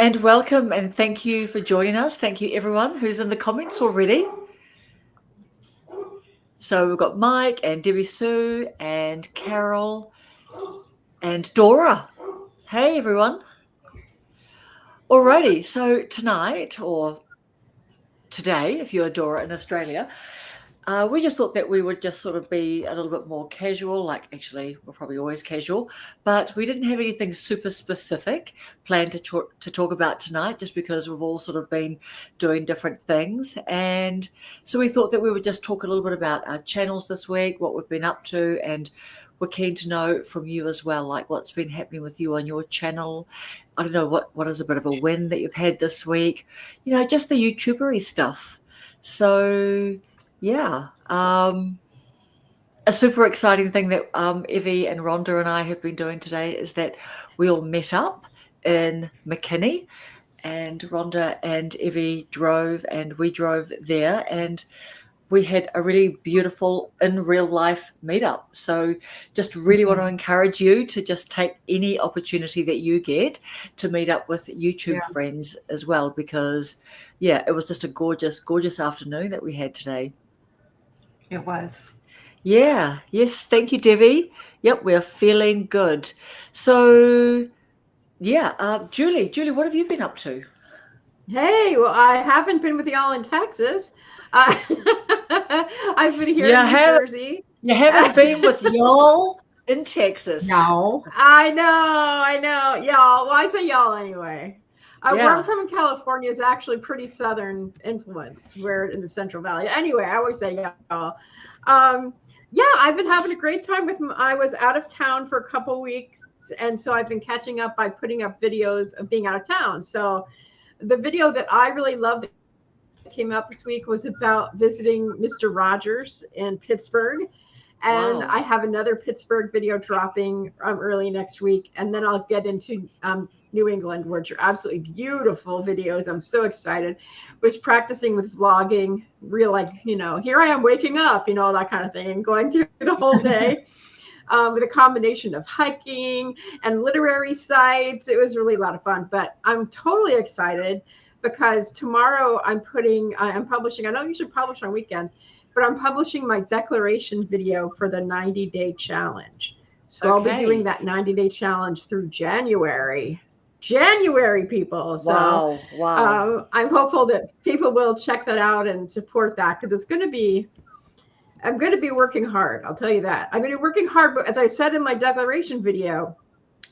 And welcome and thank you for joining us. Thank you, everyone who's in the comments already. So we've got Mike and Debbie Sue and Carol and Dora. Hey, everyone. Alrighty, so tonight or today, if you're Dora in Australia, we just thought that we would just sort of be a little bit more casual, like actually we're probably always casual, but we didn't have anything super specific planned to talk about tonight just because we've all sort of been doing different things. And so we thought that we would just talk a little bit about our channels this week, what we've been up to, and we're keen to know from you as well, like what's been happening with you on your channel. I don't know, what is a bit of a win that you've had this week, just the YouTubery stuff. So yeah. A super exciting thing that Evie and Rhonda and I have been doing today is that we all met up in McKinney, and Rhonda and Evie drove and we drove there, and we had a really beautiful in real life meetup. So just really want to encourage you to just take any opportunity that you get to meet up with YouTube friends as well, because it was just a gorgeous afternoon that we had today. It was. Yeah. Yes. Thank you, Debbie. Yep. We're feeling good. So, Julie, what have you been up to? Hey, well, I haven't been with y'all in Texas. I've been here in New Jersey. You haven't been with y'all in Texas. No. I know. Y'all. Well, I say y'all anyway. Where I'm from in California is actually pretty Southern influenced. We're in the Central Valley. Anyway, I always say y'all. I've been having a great time with them. I was out of town for a couple weeks, and so I've been catching up by putting up videos of being out of town. So the video that I really loved that came out this week was about visiting Mr. Rogers in Pittsburgh. And Wow. I have another Pittsburgh video dropping early next week. And then I'll get into New England, which are absolutely beautiful videos. I'm so excited. Was practicing with vlogging, real here I am waking up, all that kind of thing, going through the whole day with a combination of hiking and literary sites. It was really a lot of fun, but I'm totally excited because tomorrow I'm publishing, I don't usually publish on weekends, but I'm publishing my declaration video for the 90-day challenge. So I'll be doing that 90-day challenge through January, people. So wow. I'm hopeful that people will check that out and support that, because I'm going to be working hard. I'll tell you that. I'm going to be working hard, but as I said in my declaration video,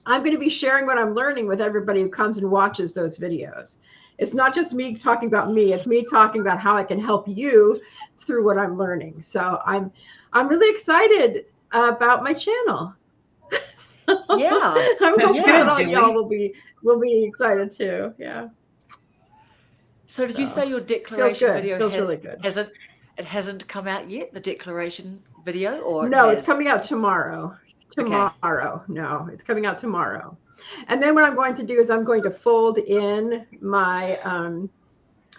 I'm going to be sharing what I'm learning with everybody who comes and watches those videos. It's not just me talking about me. It's me talking about how I can help you through what I'm learning. So I'm really excited about my channel. Yeah. I'm hoping that all y'all will be excited too. Yeah. So did you say your declaration video feels really good? It hasn't come out yet, the declaration video, or no? It's coming out tomorrow. No, it's coming out tomorrow. And then what I'm going to do is I'm going to fold in my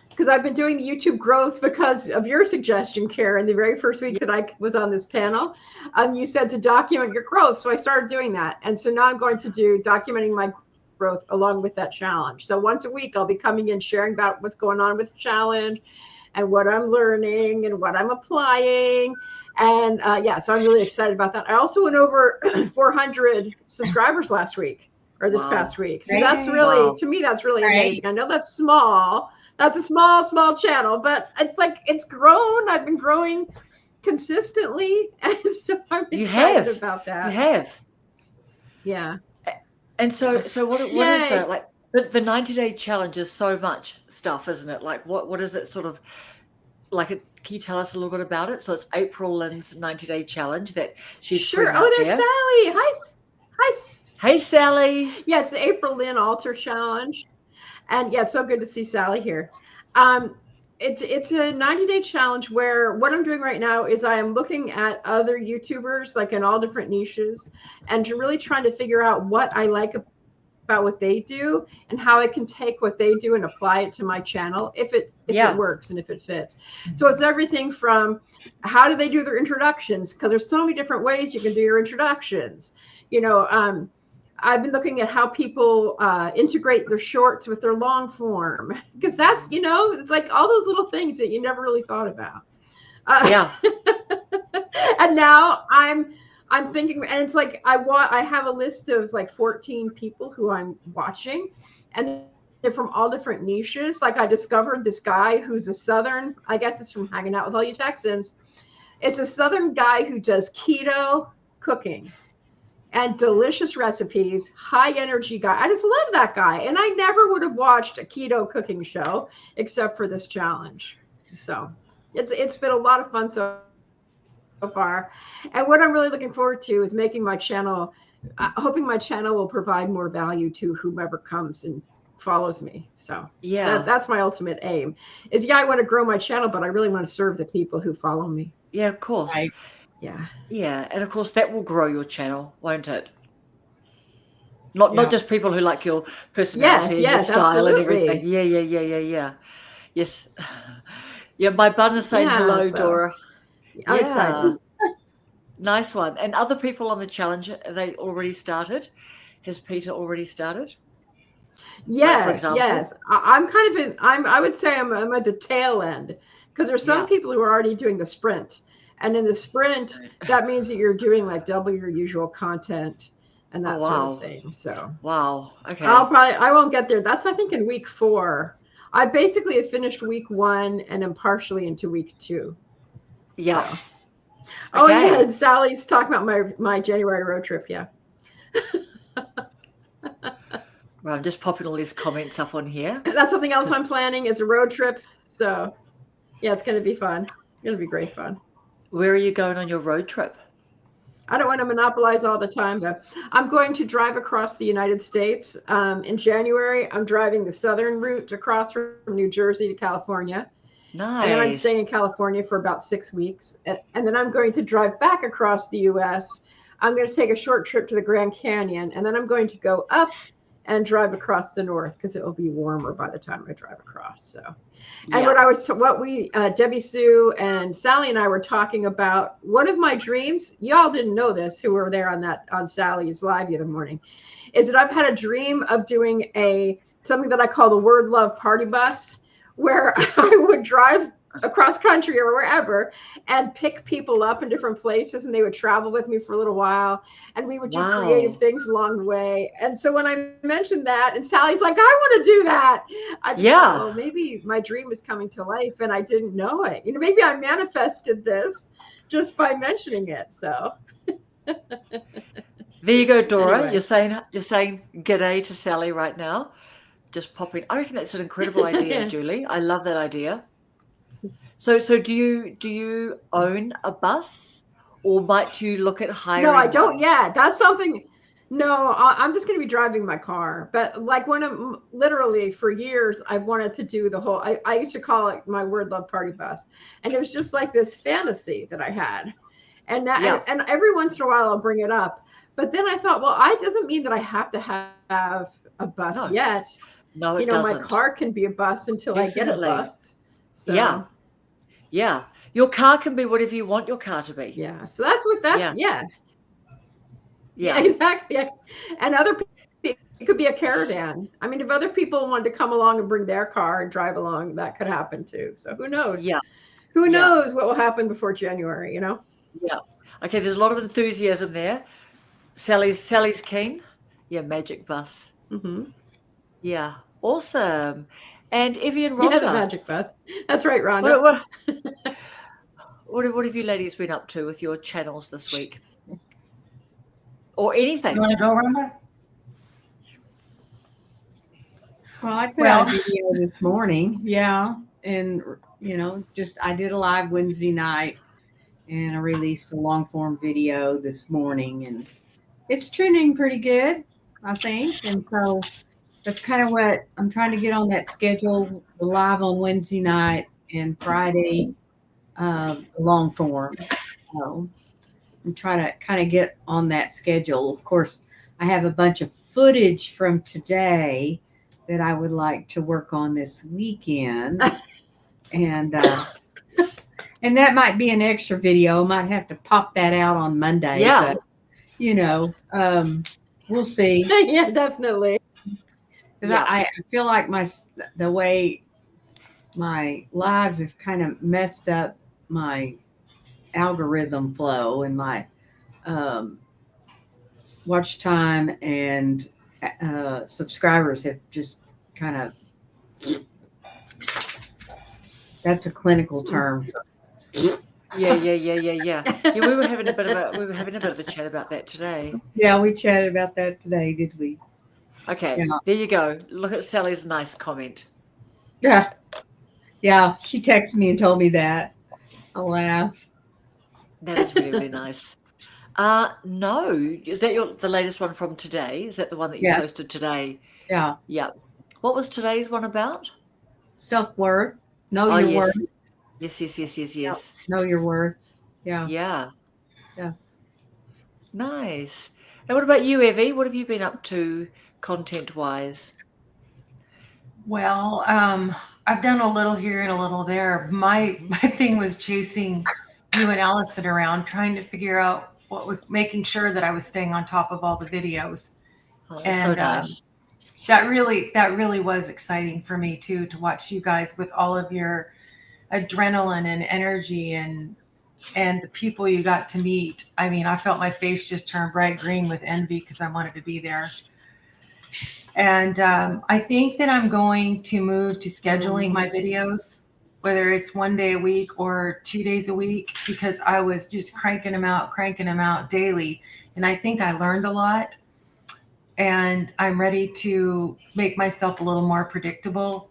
because I've been doing the YouTube growth because of your suggestion, Karen, the very first week that I was on this panel. You said to document your growth. So I started doing that. And so now I'm going to do documenting my growth along with that challenge. So once a week, I'll be coming in, sharing about what's going on with the challenge and what I'm learning and what I'm applying. And so I'm really excited about that. I also went over 400 subscribers last week or this past week. So that's really, to me, that's really amazing. I know that's small. That's a small channel, but it's grown. I've been growing consistently. And so I'm excited about that. You have. Yeah. And so what is that? Like the 90-day challenge is so much stuff, isn't it? Like what is it sort of like? Can you tell us a little bit about it? So it's April Lynn's 90-day challenge that she's sure. Oh, there's Sally. Hi. Hey, Sally. Yes, the April Lynn Altar Challenge. And it's so good to see Sally here. It's a 90-day challenge where what I'm doing right now is I am looking at other YouTubers, like in all different niches, and really trying to figure out what I like about what they do and how I can take what they do and apply it to my channel if it works and if it fits. So it's everything from how do they do their introductions, because there's so many different ways you can do your introductions. I've been looking at how people integrate their shorts with their long form, because that's, it's like all those little things that you never really thought about. Yeah. And now I'm thinking, and it's like I have a list of like 14 people who I'm watching, and they're from all different niches. Like I discovered this guy who's a Southern, I guess it's from Hanging Out with All You Texans. It's a Southern guy who does keto cooking and delicious recipes, high energy guy. I just love that guy. And I never would have watched a keto cooking show except for this challenge. So it's been a lot of fun so far. And what I'm really looking forward to is making my channel, hoping my channel will provide more value to whomever comes and follows me. So Yeah. that's my ultimate aim is, I want to grow my channel, but I really want to serve the people who follow me. Yeah, of course. Right. Yeah. Yeah. And of course that will grow your channel, won't it? Not just people who like your personality and your style and everything. Yeah. Yes. Yeah, my bun is saying hello, Dora. I'm excited. Nice one. And other people on the challenge, have they already started? Has Peter already started? Yes, for example? yes. I'm kind of I would say I'm at the tail end, because there's some people who are already doing the sprint. And in the sprint, that means that you're doing like double your usual content and that sort of thing. So wow. Okay. I won't get there. That's, I think, in week 4. I basically have finished week 1 and I'm partially into week 2. Yeah. So. Oh yeah, and Sally's talking about my January road trip. Yeah. Well, I'm just popping all these comments up on here. That's something else I'm planning, is a road trip. So yeah, it's going to be fun. It's going to be great fun. Where are you going on your road trip? I don't want to monopolize all the time, but I'm going to drive across the United States. In January, I'm driving the southern route across from New Jersey to California. Nice. And then I'm staying in California for about 6 weeks. And then I'm going to drive back across the U.S. I'm going to take a short trip to the Grand Canyon. And then I'm going to go up and drive across the north, because it will be warmer by the time I drive across. So, and Debbie Sue and Sally and I were talking about, one of my dreams, y'all didn't know this, who were there on Sally's live the other morning, is that I've had a dream of doing something that I call the Word Love Party Bus, where I would drive across country or wherever and pick people up in different places, and they would travel with me for a little while, and we would do creative things along the way. And so when I mentioned that, and Sally's like, I want to do that, I just thought, well, maybe my dream is coming to life and I didn't know it. Maybe I manifested this just by mentioning it. So there you go, Dora. Anyway. You're saying g'day to Sally right now. Just popping. I reckon that's an incredible idea, Julie. I love that idea. So do you own a bus, or might you look at hiring? No, I don't yet. That's something. No, I'm just going to be driving my car. But like literally for years, I wanted to do the whole. I used to call it my Word Love Party Bus, and it was just like this fantasy that I had. And now, and every once in a while I'll bring it up. But then I thought, well, it doesn't mean that I have to have a bus yet. No, it doesn't. My car can be a bus until I get a bus. So. Yeah. Your car can be whatever you want your car to be. Yeah. So that's Yeah, exactly. And other people, it could be a caravan. I mean, if other people wanted to come along and bring their car and drive along, that could happen too. So who knows? Yeah. Who knows what will happen before January, Yeah. Okay, there's a lot of enthusiasm there. Sally's keen. Yeah, magic bus. Mm-hmm. Yeah, awesome. And Evie and Rhonda. Yeah, the magic bus. That's right, Rhonda. What have you ladies been up to with your channels this week? Or anything? You want to go, Rhonda? Well, I put out a video this morning. Yeah. And, I did a live Wednesday night, and I released a long form video this morning, and it's trending pretty good, I think. And so that's kind of what I'm trying to get on that schedule, live on Wednesday night and Friday, long form. So I'm trying to kind of get on that schedule. Of course, I have a bunch of footage from today that I would like to work on this weekend. And that might be an extra video. I might have to pop that out on Monday. Yeah. But, We'll see. Yeah, definitely. Because Yeah. I feel like the way my lives have kind of messed up my algorithm flow and my watch time and subscribers have just kind of, that's a clinical term. Yeah. We were having a bit of a chat about that today. Yeah, we chatted about that today, did we? Okay, Yeah. there you go. Look at Sally's nice comment. Yeah. Yeah, she texted me and told me that. I laugh. That is really, really nice. No, is that the latest one from today? Is that the one that you Yes. posted today? Yeah. Yeah. What was today's one about? Self-worth. Know Oh, your yes. worth. Yes. Know your worth. Yeah. Yeah. Yeah. Nice. And what about you, Evie? What have you been up to content-wise? Well, I've done a little here and a little there. My thing was chasing you and Allison around, trying to figure out what was making sure that I was staying on top of all the videos. Oh, that's so And nice. that really was exciting for me too, to watch you guys with all of your adrenaline and energy and the people you got to meet. I mean, I felt my face just turn bright green with envy because I wanted to be there. And I think that I'm going to move to scheduling my videos, whether it's 1 day a week or 2 days a week, because I was just cranking them out daily. And I think I learned a lot. And I'm ready to make myself a little more predictable.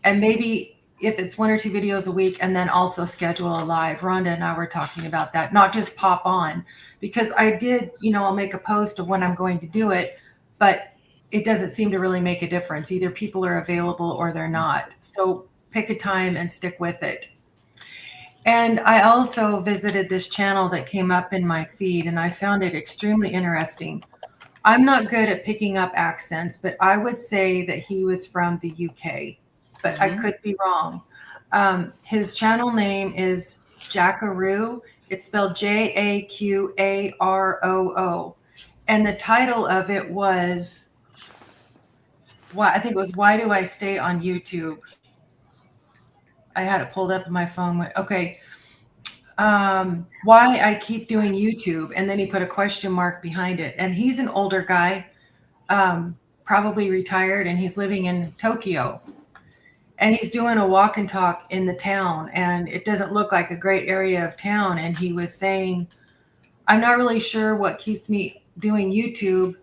And maybe if it's 1 or 2 videos a week, and then also schedule a live. Rhonda and I were talking about that, not just pop on, because I did, I'll make a post of when I'm going to do it, but it doesn't seem to really make a difference. Either people are available or they're not. So pick a time and stick with it. And I also visited this channel that came up in my feed, and I found it extremely interesting. I'm not good at picking up accents, but I would say that he was from the UK, but I could be wrong. His channel name is Jackaroo. It's spelled Jaqaroo. And the title of it was, I think it was, Why Do I Stay on YouTube? I had it pulled up on my phone. Okay. Why I keep doing YouTube. And then he put a question mark behind it. And he's an older guy, probably retired, and he's living in Tokyo. And he's doing a walk and talk in the town. And it doesn't look like a great area of town. And he was saying, I'm not really sure what keeps me doing YouTube,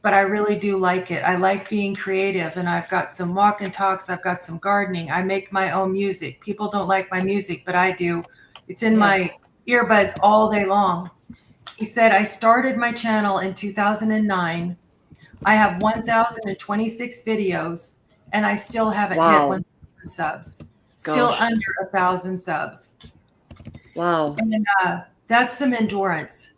but I really do like it. I like being creative, and I've got some walk and talks. I've got some gardening. I make my own music. People don't like my music, but I do. It's in my earbuds all day long. He said, I started my channel in 2009. I have 1,026 videos, and I still haven't hit 1,000 subs. Still under 1,000 subs. Wow. And that's some endurance.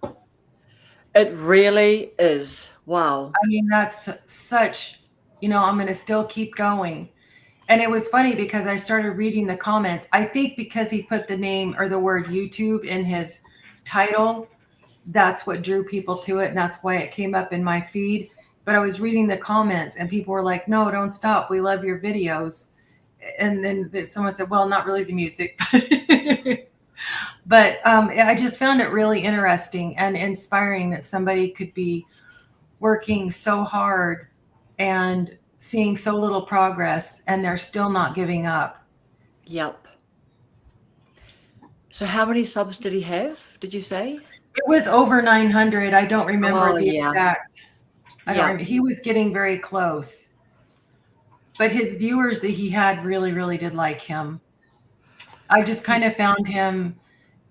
It really is. Wow. I mean, that's such, I'm going to still keep going. And it was funny because I started reading the comments. I think because he put the name or the word YouTube in his title, that's what drew people to it. And that's why it came up in my feed. But I was reading the comments and people were like, no, don't stop. We love your videos. And then someone said, well, not really the music. But I just found it really interesting and inspiring that somebody could be working so hard and seeing so little progress, and they're still not giving up. Yep. So how many subs did he have, did you say? It was over 900. I don't remember the exact. I don't remember. He was getting very close. But his viewers that he had really, really did like him. I just kind of found him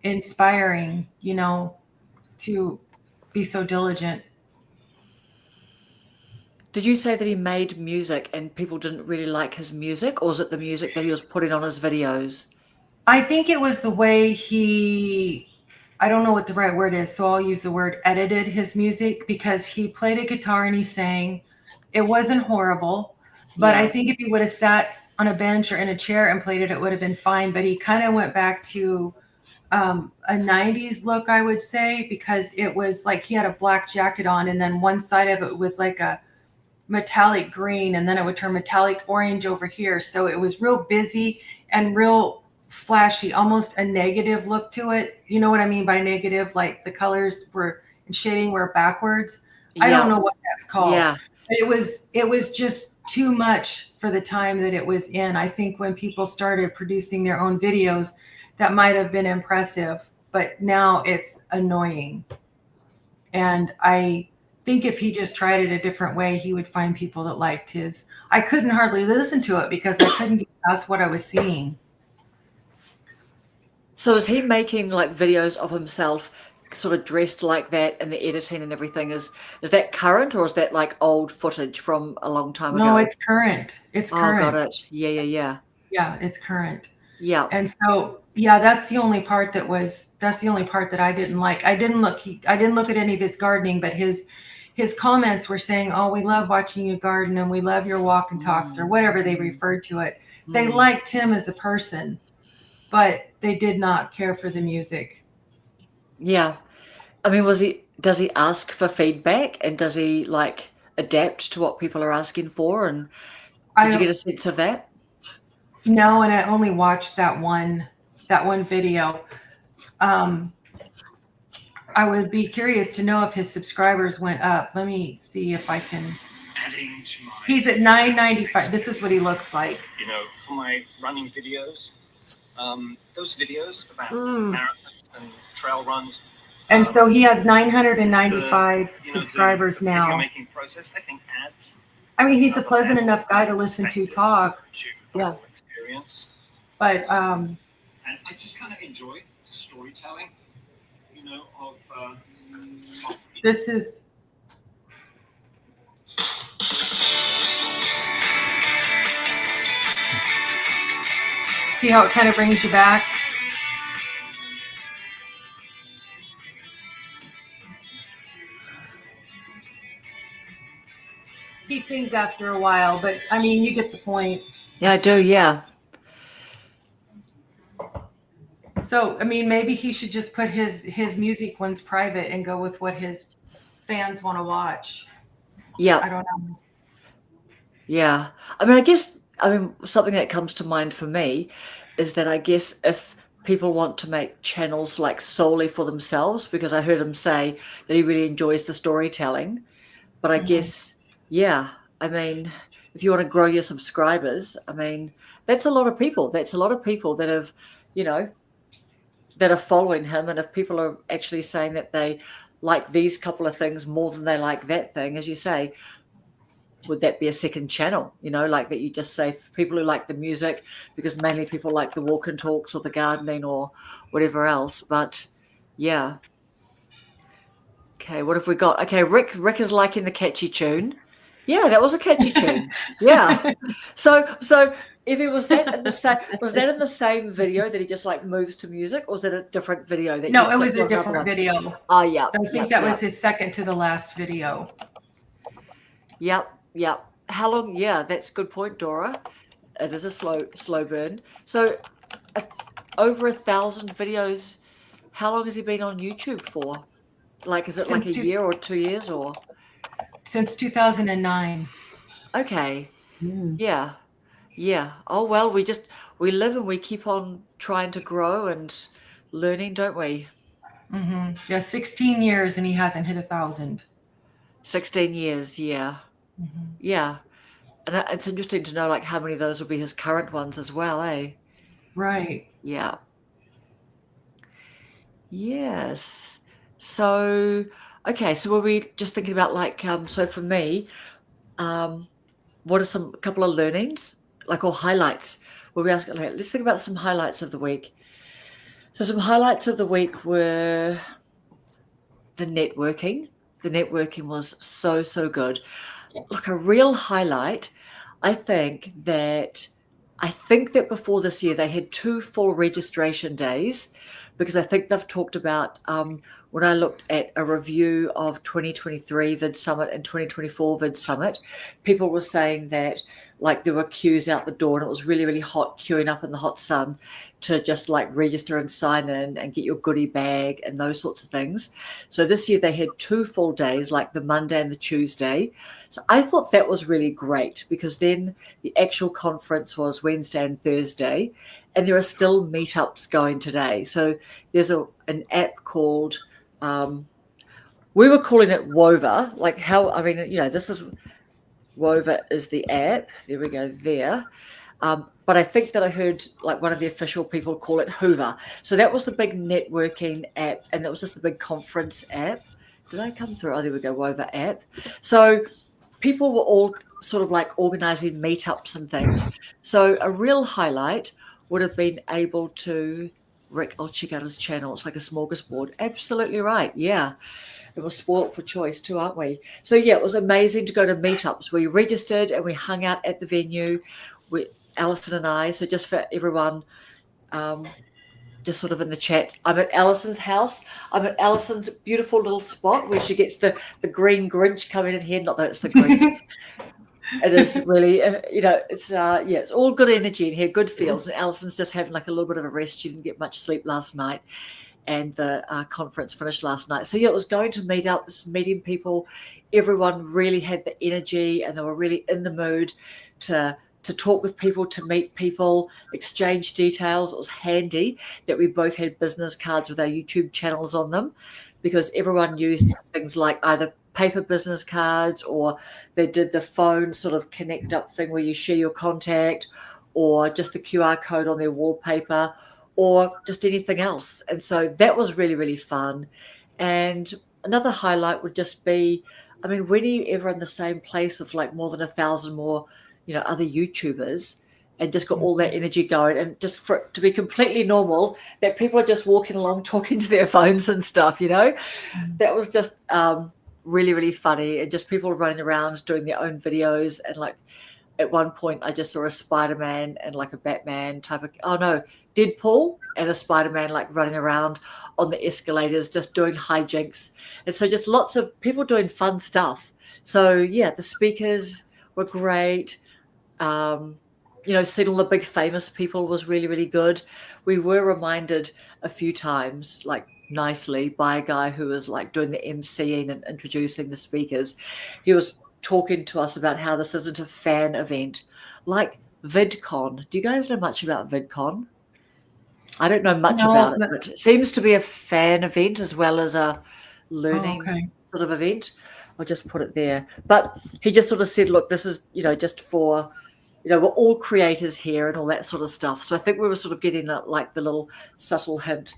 inspiring, to be so diligent. Did you say that he made music and people didn't really like his music, or was it the music that he was putting on his videos? I think it was the way I don't know what the right word is, so I'll use the word edited his music, because he played a guitar and he sang. It wasn't horrible, but I think if he would have sat on a bench or in a chair and played it, it would have been fine. But he kind of went back to a 90s look, I would say, because it was like he had a black jacket on, and then one side of it was like a metallic green, and then it would turn metallic orange over here. So it was real busy and real flashy, almost a negative look to it. You know what I mean by negative? Like the colors were and shading were backwards. I don't know what that's called. Yeah. But it was just too much for the time that it was in. I think when people started producing their own videos, that might have been impressive, but now it's annoying. And I think if he just tried it a different way, he would find people that liked his. I couldn't hardly listen to it because I couldn't get past what I was seeing. So is he making like videos of himself sort of dressed like that, and the editing and everything is that current, or is that like old footage from a long time ago? No, it's current. It's current. Oh, got it. Yeah. Yeah, it's current. Yeah. And so, yeah, that's the only part that I didn't like. I didn't look at any of his gardening, but his comments were saying, "Oh, we love watching you garden, and we love your walk and talks," or whatever they referred to it. They liked him as a person, but they did not care for the music. Yeah. I mean, does he ask for feedback, and does he like adapt to what people are asking for? And did you get a sense of that? No, and I only watched that one video. I would be curious to know if his subscribers went up. Let me see if I can. He's at 995. This is what he looks like. You know, for my running videos, those videos about marathons and trail runs. And so he has 995 subscribers now. Video making process, I think, adds. I mean, he's a pleasant enough guy to listen to talk. Yeah. Experience. But and I just kind of enjoy storytelling, you know, of this is. See how it kind of brings you back? He sings after a while, but I mean, you get the point. Yeah, I do. Yeah. So, I mean, maybe he should just put his music ones private and go with what his fans want to watch. Yeah. I don't know. Yeah. I mean, something that comes to mind for me is that I guess if people want to make channels like solely for themselves, because I heard him say that he really enjoys the storytelling, but I guess, yeah, I mean, if you want to grow your subscribers, I mean, that's a lot of people. That's a lot of people that have, you know, that are following him. And if people are actually saying that they like these couple of things more than they like that thing, as you say, would that be a second channel, you know, like that you just say for people who like the music, because mainly people like the walk and talks or the gardening or whatever else. But yeah. Okay, what have we got? Okay, Rick is liking the catchy tune. Yeah, that was a catchy tune. Yeah. So if it was that in the same video that he just like moves to music, or was it a different video that No, it was a different video. Oh yeah. I think that was his second to the last video. Yep. How long? Yeah, that's a good point, Dora. It is a slow burn. So over 1,000 videos. How long has he been on YouTube for? Like, is it like a year or 2 years or? Since 2009. Okay. Yeah. Oh, well, we live and we keep on trying to grow and learning, don't we? Mm-hmm. Yeah, 16 years and he hasn't hit 1,000. 16 years, yeah. Mm-hmm. Yeah. And it's interesting to know like how many of those will be his current ones as well, eh? Right. Yeah. Yes. So, okay. So were we just thinking about like, so for me, what are a couple of learnings, like, or highlights? Where we ask, like, let's think about some highlights of the week. So some highlights of the week were the networking. The networking was so good. Look, a real highlight, I think that before this year they had 2 full registration days, because I think they've talked about when I looked at a review of 2023 Vid Summit and 2024 Vid Summit, people were saying that like there were queues out the door, and it was really, really hot, queuing up in the hot sun to just like register and sign in and get your goodie bag and those sorts of things. So this year they had 2 full days, like the Monday and the Tuesday. So I thought that was really great, because then the actual conference was Wednesday and Thursday, and there are still meetups going today. So there's an app called, we were calling it Wova, like how, I mean, you know, this is, Wova is the app. There we go there. But I think that I heard like one of the official people call it Hoover. So that was the big networking app, and that was just the big conference app. Did I come through? Oh, there we go, Wova app. So people were all sort of like organizing meetups and things. So a real highlight would have been able to, Rick, I'll check out his channel. It's like a smorgasbord. Absolutely right. Yeah. And we're spoilt for choice too, aren't we? So yeah, it was amazing to go to meetups. We registered and we hung out at the venue. Alison and I, so just for everyone, just sort of in the chat, I'm at Alison's house. I'm at Alison's beautiful little spot where she gets the green Grinch coming in here. Not that it's the Grinch. It is really, you know, it's it's all good energy in here, good feels. And Alison's just having like a little bit of a rest. She didn't get much sleep last night, and the conference finished last night. So yeah, it was going to meetups, meeting people. Everyone really had the energy, and they were really in the mood to talk with people, to meet people, exchange details. It was handy that we both had business cards with our YouTube channels on them, because everyone used things like either paper business cards, or they did the phone sort of connect up thing where you share your contact, or just the QR code on their wallpaper, or just anything else. And so that was really, really fun. And another highlight would just be, I mean, when are you ever in the same place with like more than 1,000 more, you know, other YouTubers, and just got all that energy going, and just for it to be completely normal that people are just walking along talking to their phones and stuff, you know, that was just really, really funny. And just people running around doing their own videos. And like at one point I just saw a Spider-Man and like a Batman type of, Deadpool and a Spider-Man like running around on the escalators just doing hijinks. And so just lots of people doing fun stuff. So yeah, the speakers were great. You know, seeing all the big famous people was really, really good. We were reminded a few times, like nicely, by a guy who was like doing the emceeing and introducing the speakers. He was talking to us about how this isn't a fan event like VidCon. Do you guys know much about VidCon? I don't know much about it, but it seems to be a fan event as well as a learning sort of event. I'll just put it there. But he just sort of said, look, this is, you know, just for, you know, we're all creators here and all that sort of stuff. So I think we were sort of getting like the little subtle hint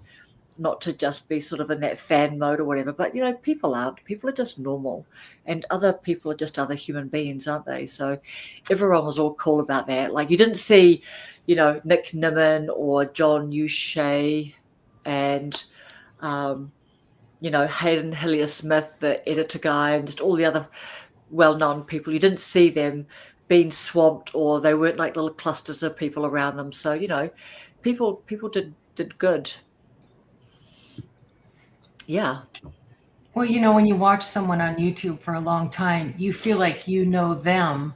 not to just be sort of in that fan mode or whatever. But, you know, people aren't. People are just normal. And other people are just other human beings, aren't they? So everyone was all cool about that. Like you didn't see, you know, Nick Nimmin or John Uche and, you know, Hayden Hillier-Smith, the editor guy, and just all the other well-known people. You didn't see them being swamped, or they weren't like little clusters of people around them. So, you know, people did good. Yeah. Well, you know, when you watch someone on YouTube for a long time, you feel like you know them,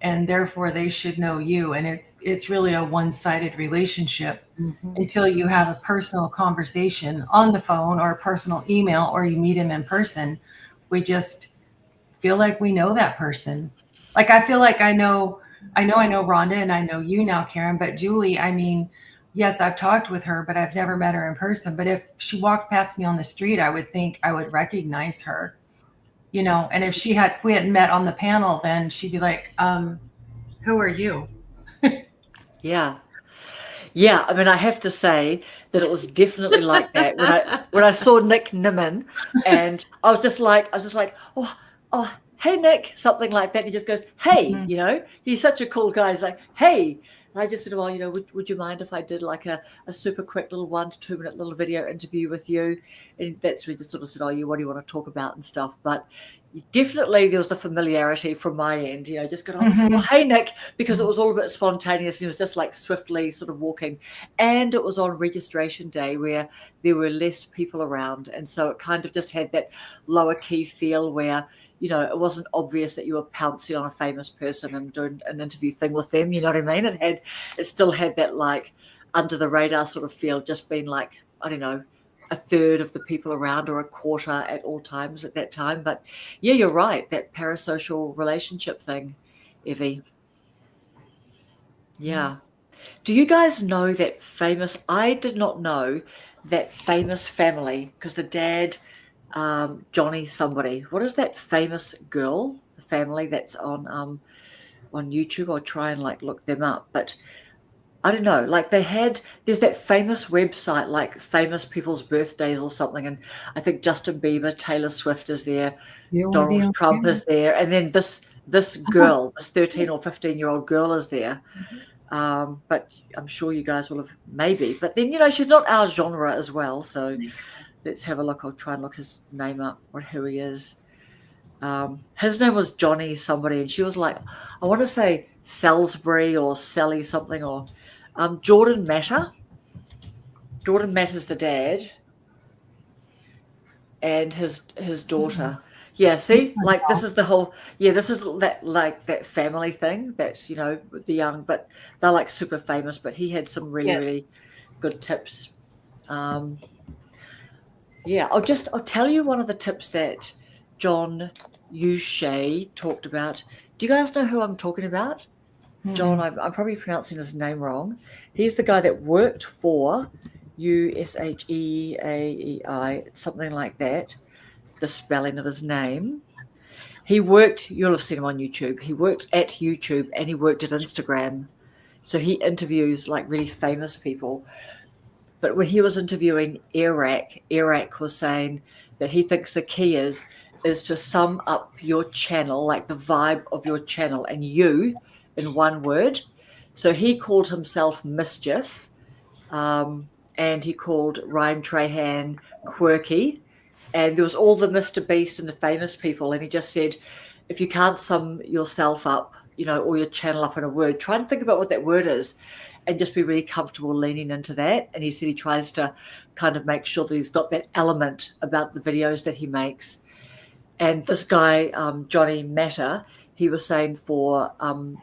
and therefore they should know you. And it's really a one-sided relationship until you have a personal conversation on the phone or a personal email, or you meet him in person. We just feel like we know that person. Like I feel like I know Rhonda, and I know you now, Karen, but Julie, I mean, yes, I've talked with her, but I've never met her in person. But if she walked past me on the street, I would think I would recognize her, you know. And if we hadn't met on the panel, then she'd be like, who are you? Yeah. Yeah. I mean, I have to say that it was definitely like that when I saw Nick Nimmin, and I was just like, oh, hey, Nick, something like that. And he just goes, hey, you know, he's such a cool guy. He's like, hey. And I just said, well, you know, would you mind if I did like a super quick little 1 to 2 minute little video interview with you? And that's when he just sort of said, oh, what do you want to talk about and stuff? But definitely there was the familiarity from my end, you know, just going, Mhm. oh, hey, Nick, because it was all a bit spontaneous. It was just like swiftly sort of walking. And it was on registration day where there were less people around. And so it kind of just had that lower key feel where, you know, it wasn't obvious that you were pouncing on a famous person and doing an interview thing with them. You know what I mean? It still had that like under the radar sort of feel, just being like, I don't know, a third of the people around or a quarter at all times at that time. But yeah, you're right. That parasocial relationship thing, Evie. Yeah. Do you guys know that famous? I did not know that famous family, because the dad, Johnny somebody. What is that famous girl? The family that's on YouTube. I'll try and like look them up. But I don't know, like there's that famous website, like famous people's birthdays or something. And I think Justin Bieber, Taylor Swift is there, You wanna be Donald on Trump camera? is there. And then this girl, this 13 or 15-year-old girl is there. But I'm sure you guys will have maybe. But then, you know, she's not our genre as well. So let's have a look. I'll try and look his name up or who he is. His name was Johnny somebody, and she was like, I want to say Salisbury or Sally something, or Jordan Matter. Jordan Matter's the dad, and his daughter. Yeah, see, like this is the whole. Yeah, this is that like that family thing. That's, you know, the young, but they're like super famous. But he had some really Yes. really good tips. Yeah, I'll tell you one of the tips that John Uche talked about. Do you guys know who I'm talking about? John, I'm probably pronouncing his name wrong. He's the guy that worked for USHEAEI, something like that, the spelling of his name. He worked, you'll have seen him on YouTube. He worked at YouTube and he worked at Instagram. So he interviews like really famous people. But when he was interviewing Eric was saying that he thinks the key is to sum up your channel, like the vibe of your channel and you in one word. So he called himself Mischief, and he called Ryan Trahan quirky. And there was all the Mr. Beast and the famous people. And he just said, if you can't sum yourself up, you know, or your channel up in a word, try and think about what that word is and just be really comfortable leaning into that. And he said he tries to kind of make sure that he's got that element about the videos that he makes. And this guy, Johnny Matter, he was saying for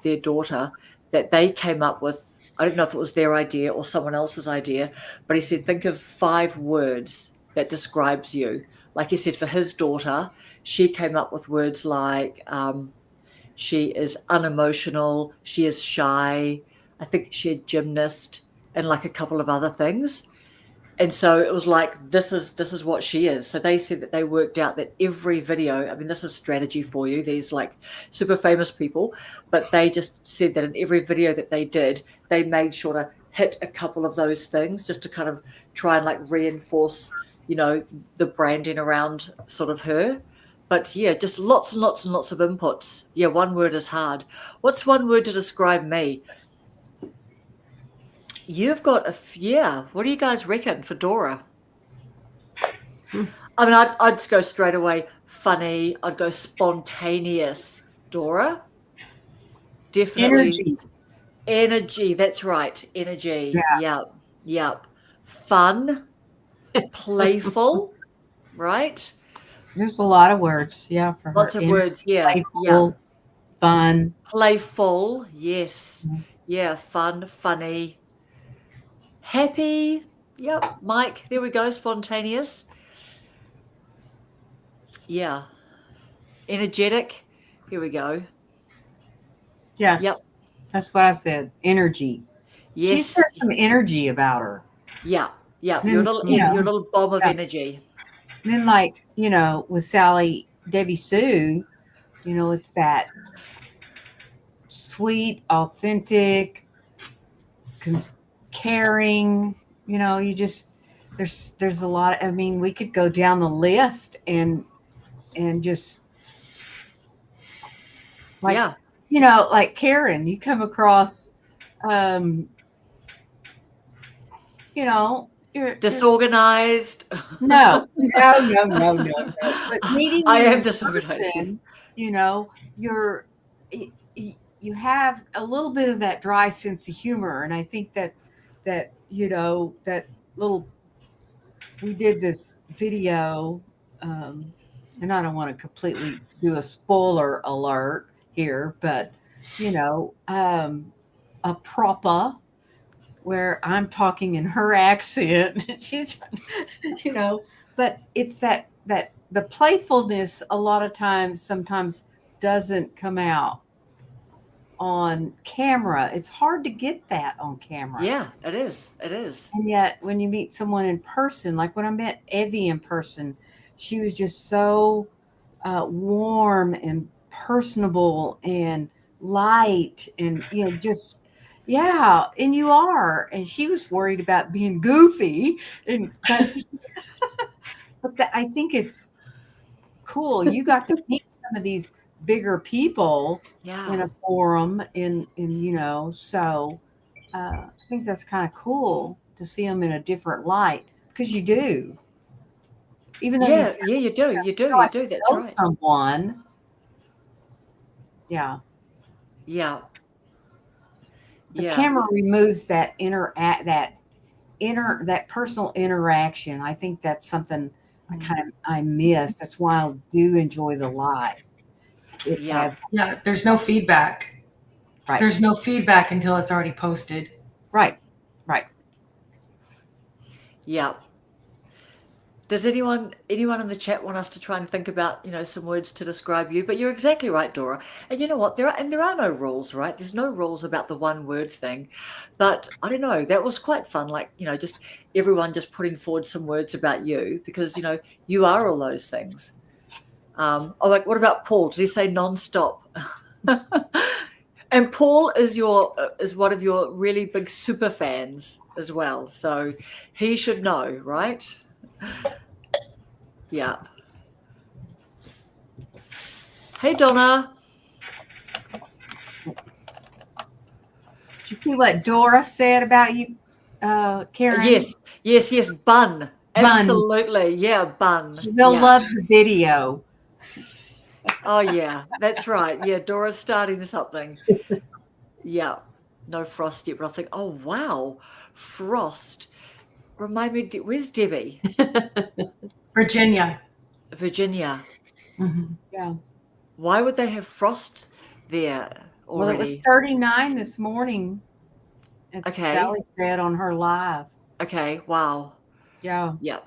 their daughter that they came up with, I don't know if it was their idea or someone else's idea, but he said, think of 5 words that describes you. Like he said, for his daughter, she came up with words like she is unemotional, she is shy, I think she had gymnast, and like a couple of other things. And so it was like, this is what she is. So they said that they worked out that every video, I mean, this is strategy for you, these like super famous people, but they just said that in every video that they did, they made sure to hit a couple of those things just to kind of try and like reinforce, you know, the branding around sort of her. But yeah, just lots and lots and lots of inputs. Yeah, one word is hard. What's one word to describe me? You've got what do you guys reckon for Dora? I mean, I'd go straight away funny. I'd go spontaneous. Dora? Definitely. Energy. That's right. Energy. Yep. Fun. Playful. Right? There's a lot of words, yeah, for her. Lots of words. Yeah. Playful, fun. Playful. Yes. Yeah. Fun. Funny. Happy. Yep. Mike. There we go. Spontaneous. Yeah. Energetic. Here we go. Yes. Yep. That's what I said. Energy. Yes. She's got some energy about her. Yeah. Yeah. Then, You're a little bomb of energy. And then, like, you know, with Debbie Sue, you know, it's that sweet, authentic, caring, you know, you just, there's a lot. I mean, we could go down the list and just like, you know, like Karen, you come across, you know, Disorganized. No. But meeting I you am in disorganized. person, you have a little bit of that dry sense of humor, and I think that that little we did this video, and I don't want to completely do a spoiler alert here, but a propa where I'm talking in her accent. She's, but it's that the playfulness a lot of times sometimes doesn't come out on camera. It's hard to get that on camera. Yeah, it is. It is. And yet when you meet someone in person, like when I met Evie in person, she was just so warm and personable and light and just and you are. And she was worried about being goofy, but I think it's cool. You got to meet some of these bigger people in Yeah. a forum, so I think that's kind of cool to see them in a different light, because you do, even though Yeah, you do. You do. You do. That's know right. someone. Yeah. Yeah. The Yeah. camera removes that that personal interaction. I think that's something I miss. That's why I do enjoy the live. It Yeah. adds, Yeah, there's no feedback. right. There's no feedback until it's already posted. Right. Yeah. Does anyone in the chat want us to try and think about, some words to describe you? But you're exactly right, Dora. And you know what? There are no rules, right? There's no rules about the one word thing. But I don't know, that was quite fun. Like, just everyone just putting forward some words about you, because, you are all those things. Like, what about Paul? Did he say nonstop? And Paul is one of your really big super fans as well. So he should know, right? Yeah. Hey, Donna. Did you see what Dora said about you, Karen? Yes. Bun. Absolutely. Yeah, bun. They'll Yeah. love the video. Oh, yeah, that's right. Yeah, Dora's starting something. Yeah. No Frost yet, but I think, oh, wow. Frost. Remind me, where's Debbie? Virginia. Virginia. Mhm. Yeah. Why would they have frost there already? Well, it was 39 this morning. Okay. Sally said on her live. Okay, wow. Yeah, Yep.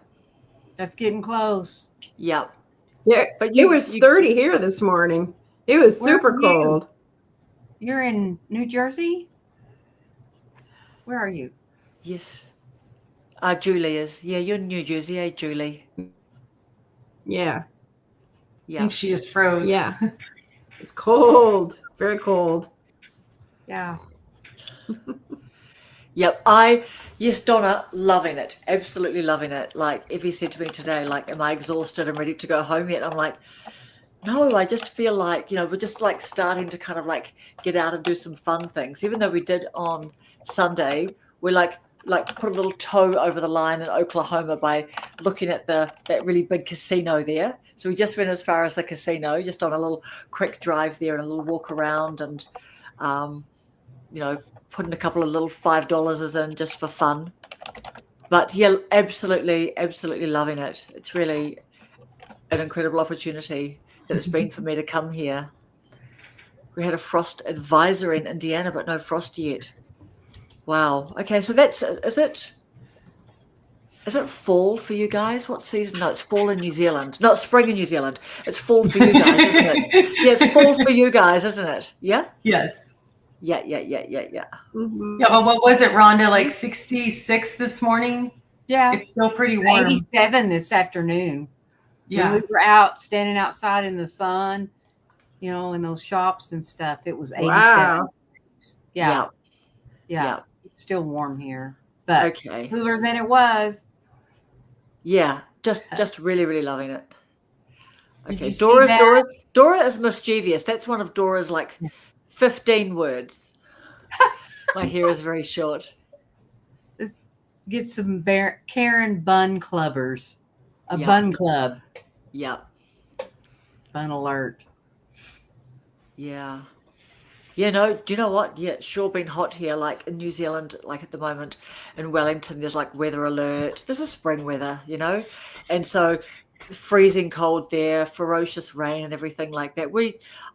that's getting close. Yep. Yeah, But it was 30 here this morning. It was Where super are you? cold. You're in New Jersey? Where are you? Yes. Julie is. Yeah, you're in New Jersey, eh, Julie? Yeah, I Yeah. think she just froze. yeah. It's cold, very cold. Yeah. Yep. Yes, Donna, loving it. Absolutely loving it. Like Evie said to me today, like, am I exhausted and ready to go home yet? I'm like, no, I just feel like, we're just like starting to kind of like get out and do some fun things. Even though we did on Sunday, we like put a little toe over the line in Oklahoma by looking at that really big casino there. So we just went as far as the casino, just on a little quick drive there and a little walk around, and putting a couple of little $5 in just for fun. But yeah, absolutely loving it. It's really an incredible opportunity that it's been for me to come here. We had a frost advisory in Indiana, but no frost yet. Wow. Okay, so is it fall for you guys? What season? No, it's fall in New Zealand. No, it's spring in New Zealand. It's fall for you guys, isn't it? Yeah, it's fall for you guys, isn't it? Yeah? Yes. Yeah. Mhm. Yeah, well, what was it, Rhonda? Like 66 this morning? Yeah. It's still pretty warm. 87 this afternoon. Yeah. When we were out standing outside in the sun, in those shops and stuff, it was 87. Wow. Yeah. Yeah. It's still warm here, but Okay. cooler than it was. Yeah, just really, really loving it. Did Okay, you see that? Dora is mischievous. That's one of Dora's like 15 words. My hair is very short. get some Karen bun clubbers. A Yeah. bun club. Yeah. Bun alert. Yeah. Yeah, no, do you know what? Yeah, it's sure been hot here, like in New Zealand, like at the moment in Wellington, there's like weather alert. This is spring weather, you know? And so freezing cold there, ferocious rain and everything like that.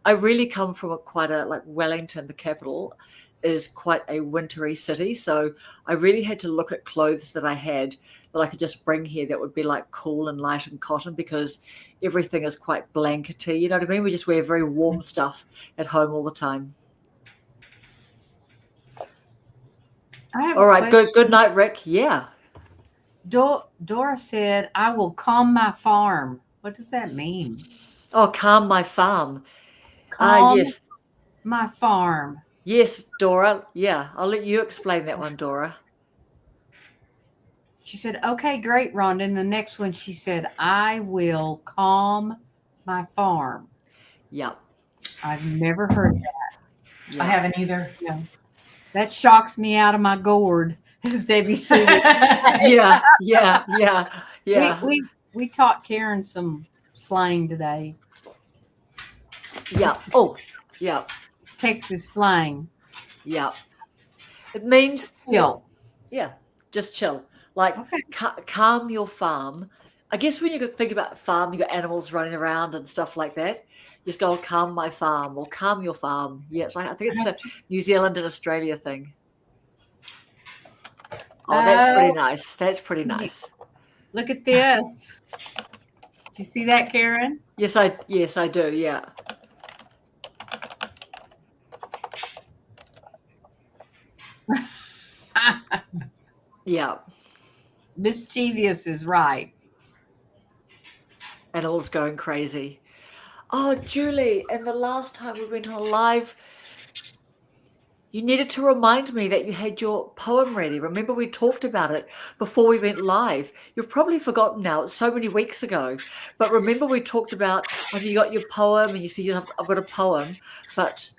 I really come from quite a, like Wellington, the capital, is quite a wintry city. So I really had to look at clothes that I had that I could just bring here that would be like cool and light and cotton, because everything is quite blankety, you know what I mean? We just wear very warm stuff at home all the time. I have All a right, question. good night, Rick. Yeah. Dora said, I will calm my farm. What does that mean? Oh, calm my farm. Calm Yes. my farm. Yes, Dora. Yeah, I'll let you explain that one, Dora. She said, okay, great, Rhonda. And the next one, she said, I will calm my farm. Yeah. I've never heard that. Yeah. I haven't either. Yeah. That shocks me out of my gourd, as Debbie said. Yeah. Yeah. Yeah. Yeah. We taught Karen some slang today. Yeah. Oh, yeah. Texas slang. Yeah. It means, Chill. yeah, just chill. Like, Okay. calm your farm. I guess when you think about farm, you got animals running around and stuff like that. Just go, calm my farm or calm your farm. Yeah, it's like, I think it's a New Zealand and Australia thing. Oh, that's pretty nice. That's pretty nice. Look at this. You see that, Karen? Yes, I do. Yeah. Yeah. Mischievous is right. Animals going crazy. Oh, Julie, and the last time we went on a live, you needed to remind me that you had your poem ready. Remember, we talked about it before we went live. You've probably forgotten now. It's so many weeks ago. But remember, we talked about, you got your poem and you said, I've got a poem. But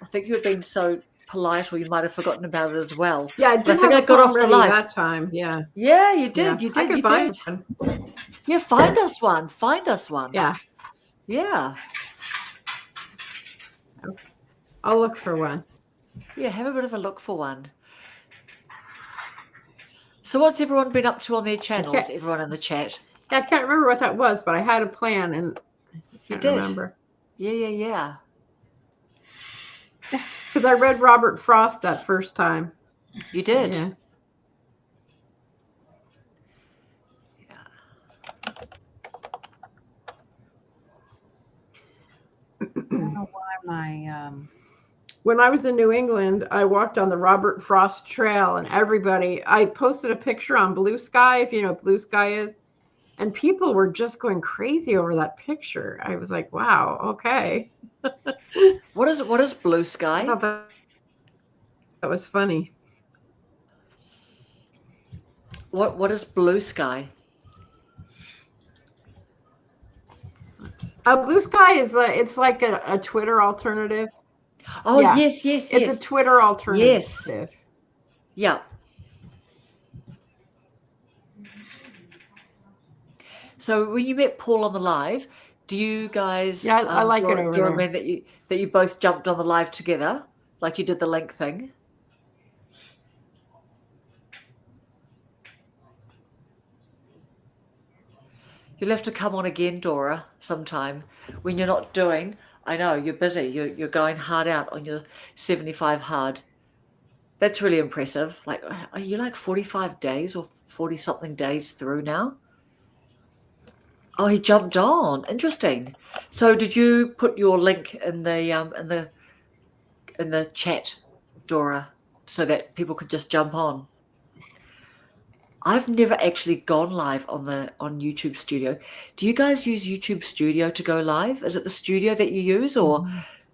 I think you were being so polite, or you might have forgotten about it as well. Yeah, I But did I think have I a got poem off the ready live. that time. Yeah. Yeah, you did. Yeah. You did. I could You find did. one. Yeah, find us one. Find us one. Yeah. Yeah. I'll look for one. Yeah, have a bit of a look for one. So what's everyone been up to on their channels, Okay. everyone in the chat? Yeah, I can't remember what that was, but I had a plan and I You can't did. remember. Yeah. Because I read Robert Frost that first time. You did. Yeah. I don't know why my When I was in New England, I walked on the Robert Frost Trail, and I posted a picture on Blue Sky, if you know what Blue Sky is, and people were just going crazy over that picture. I was like, wow, okay. What is Blue I Sky? thought that was funny. What is Blue Sky? Blue Sky is it's like a Twitter alternative. Oh, Yeah. yes. It's a Twitter alternative. Yes. Yeah. So when you met Paul on the live, do you guys? Yeah, I like it over Do you there. remember that you both jumped on the live together, like you did the link thing? You'll have to come on again, Dora, sometime when you're not doing. I know you're busy. You're going hard out on your 75 hard. That's really impressive. Like, are you like 45 days or 40 something days through now? Oh, he jumped on. Interesting. So, did you put your link in the chat, Dora, so that people could just jump on? I've never actually gone live on YouTube Studio. Do you guys use YouTube Studio to go live? Is it the studio that you use, or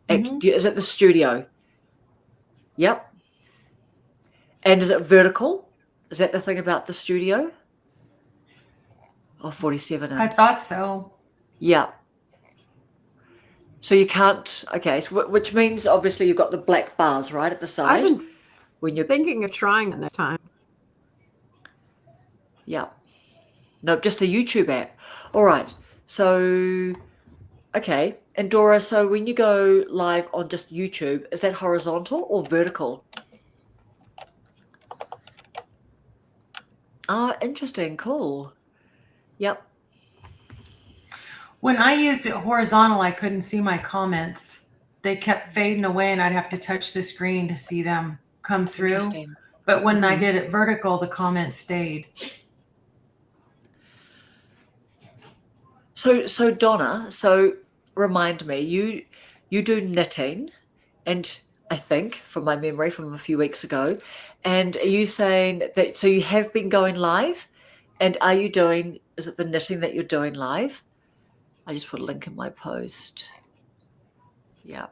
is it the studio? Yep. And is it vertical? Is that the thing about the studio? Oh, 47. I thought so. Yeah. So you can't. Okay, so which means obviously you've got the black bars right at the side I've been when you're. thinking of trying it next time. Yeah. No, just the YouTube app. All right. So, okay. And Dora, so when you go live on just YouTube, is that horizontal or vertical? Ah, interesting. Cool. Yep. When I used it horizontal, I couldn't see my comments. They kept fading away, and I'd have to touch the screen to see them come through. Interesting. But when I did it vertical, the comments stayed. So Donna, so remind me, you do knitting, and I think from my memory from a few weeks ago, and are you saying that so you have been going live, and are you doing, is it the knitting that you're doing live? I just put a link in my post. Yeah.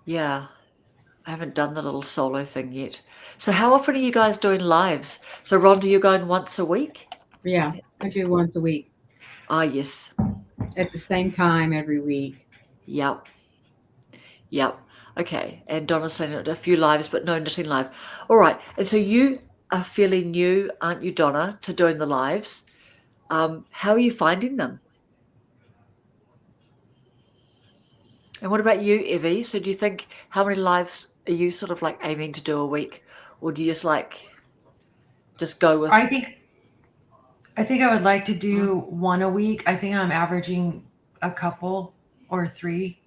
Yeah. I haven't done the little solo thing yet. So how often are you guys doing lives? So Rhonda, you're going once a week? Yeah, I do once a week Ah, yes. at the same time every week. Yep. Yep. Okay. And Donna's saying a few lives, but no knitting live. All right. And so you are fairly new, aren't you, Donna, to doing the lives? How are you finding them? And what about you, Evie? So do you think, how many lives are you sort of like aiming to do a week? Or do you just go with? I think I would like to do one a week. I think I'm averaging a couple or three.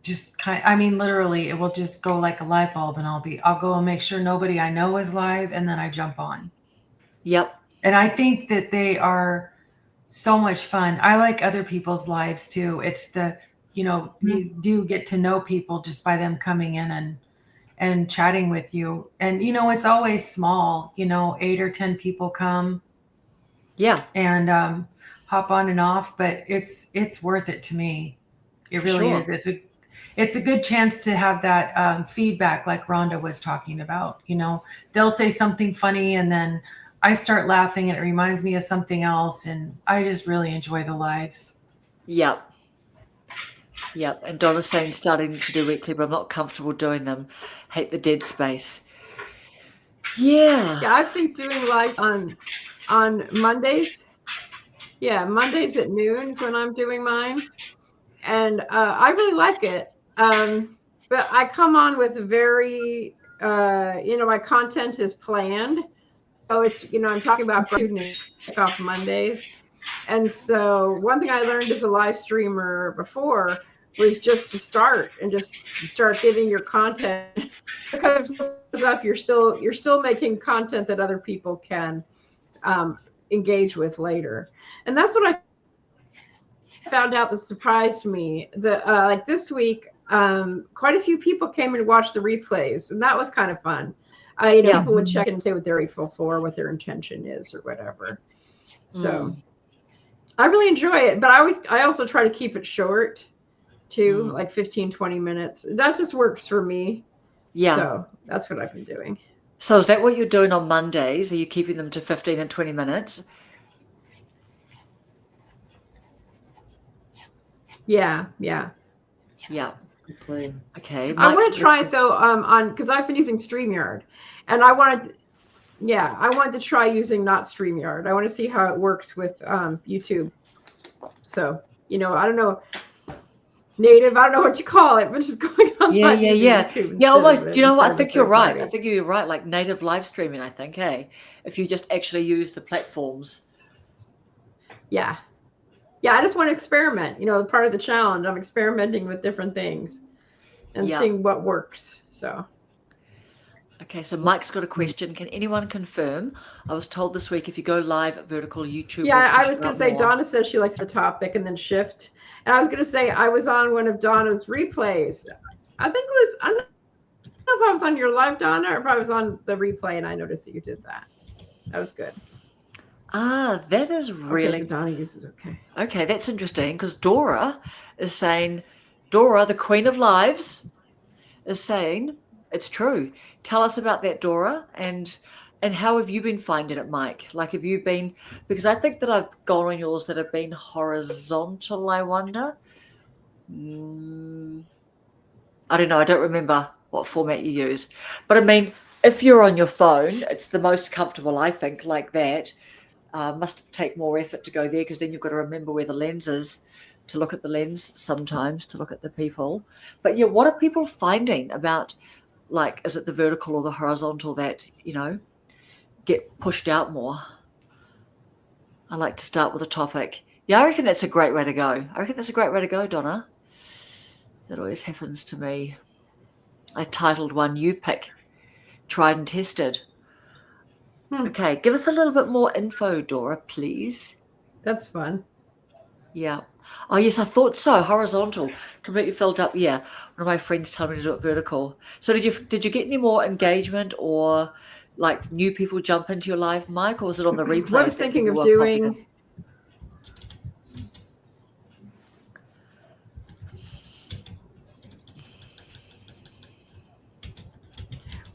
Just literally it will just go like a light bulb, and I'll go and make sure nobody I know is live, and then I jump on. Yep. And I think that they are so much fun. I like other people's lives too. It's you do get to know people just by them coming in and chatting with you. And, it's always small, 8 or 10 people come. Yeah. And hop on and off, but it's worth it to me. It For really sure. is. It's a good chance to have that feedback like Rhonda was talking about. They'll say something funny, and then I start laughing, and it reminds me of something else. And I just really enjoy the lives. Yep. Yep. And Donna's saying starting to do weekly, but I'm not comfortable doing them. Hate the dead space. Yeah. Yeah, I've been doing lives on Mondays. Yeah, Mondays at noon is when I'm doing mine, and I really like it. But I come on with very, my content is planned. Oh, it's I'm talking about gratitude and off Mondays, and so one thing I learned as a live streamer before was just to start giving your content, because if it goes up, you're still making content that other people can engage with later. And that's what I found out that surprised me. Like this week, quite a few people came and watched the replays, and that was kind of fun. People would check and say what they're grateful for, what their intention is, or whatever. So I really enjoy it, but I also try to keep it short too, like 15, 20 minutes. That just works for me. Yeah. So that's what I've been doing. So is that what you're doing on Mondays? Are you keeping them to 15 and 20 minutes? Yeah. Yeah. Okay. I want to try it though, because I've been using StreamYard, and I wanted to try using not StreamYard. I want to see how it works with YouTube. So, I don't know, native, I don't know what you call it, but just going on. Yeah. YouTube Almost. You know what? I think you're right. party. I think you're right. Like native live streaming, I think, hey, if you just actually use the platforms. Yeah. I just want to experiment. Part of the challenge, I'm experimenting with different things and seeing what works. So. Okay, so Mike's got a question. Can anyone confirm? I was told this week if you go live at vertical YouTube. Yeah, I was going to say Donna says she likes the topic and then shift. And I was going to say I was on one of Donna's replays. I don't know if I was on your live, Donna, or if I was on the replay, and I noticed that you did that. That was good. Ah, that is really... Okay, so Donna uses okay. Okay, that's interesting, because Dora is saying, Dora, the Queen of Lives, is saying, it's true. Tell us about that, Dora, and how have you been finding it, Mike? Like, have you been... Because I think that I've gone on yours that have been horizontal, I wonder. I don't know. I don't remember what format you use. But I mean, if you're on your phone, it's the most comfortable, I think, like that. Must take more effort to go there because then you've got to remember where the lens is to look at the lens sometimes, to look at the people. But yeah, what are people finding about, like, is it the vertical or the horizontal that, get pushed out more? I like to start with a topic. Yeah, I reckon that's a great way to go. Donna. That always happens to me. I titled one You Pick, Tried and Tested. Okay, give us a little bit more info, Dora, please. That's fun. Yeah. Oh, yes, I thought so. Horizontal, completely filled up. Yeah, one of my friends told me to do it vertical. So did you get any more engagement or like new people jump into your live mic, or was it on the replay? What I was thinking of doing.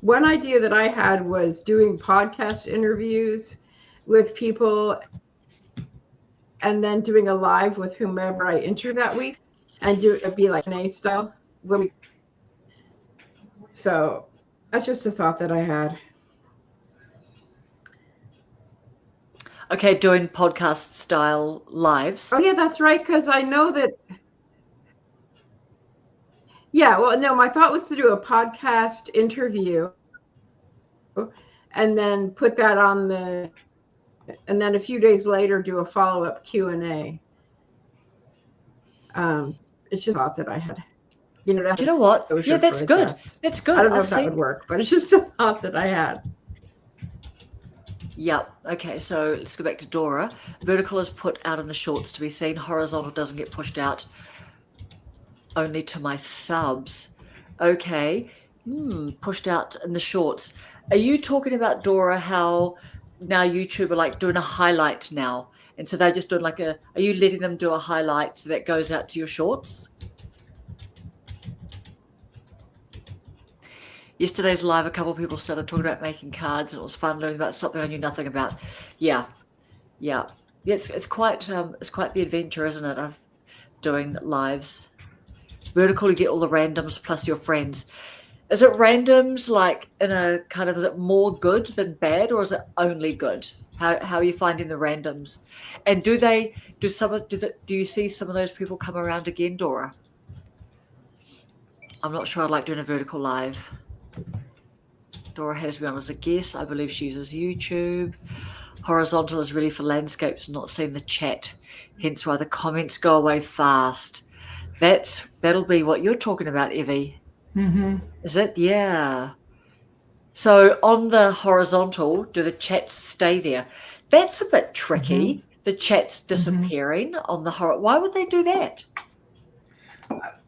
One idea that I had was doing podcast interviews with people and then doing a live with whomever I interview that week and it'd be like an A style. So that's just a thought that I had. Okay, doing podcast style lives. Oh yeah, that's right. Because I know that. Yeah, well, no, my thought was to do a podcast interview and then put that on and then a few days later do a follow-up Q&A. It's just a thought that I had. Do you know what? Yeah, that's good. That's good. I don't know if that would work, but it's just a thought that I had. Yep. Okay, so let's go back to Dora. Vertical is put out in the shorts to be seen. Horizontal doesn't get pushed out. Only to my subs. Okay. Pushed out in the shorts. Are you talking about, Dora, how now YouTube are like doing a highlight now? And so they're just doing are you letting them do a highlight that goes out to your shorts? Yesterday's live, a couple of people started talking about making cards, and it was fun learning about something I knew nothing about. Yeah. It's quite the adventure, isn't it, of doing lives. Vertical, you get all the randoms plus your friends. Is it randoms like in a kind of, is it more good than bad, or is it only good? How are you finding the randoms? And do you see some of those people come around again, Dora? I'm not sure. I like doing a vertical live. Dora has me on as a guest. I believe she uses YouTube. Horizontal is really for landscapes, not seeing the chat. Hence why the comments go away fast. That'll be what you're talking about, Evie. Mm-hmm. Is it? Yeah. So on the horizontal, do the chats stay there? That's a bit tricky. Mm-hmm. The chat's disappearing on the horizontal. Why would they do that?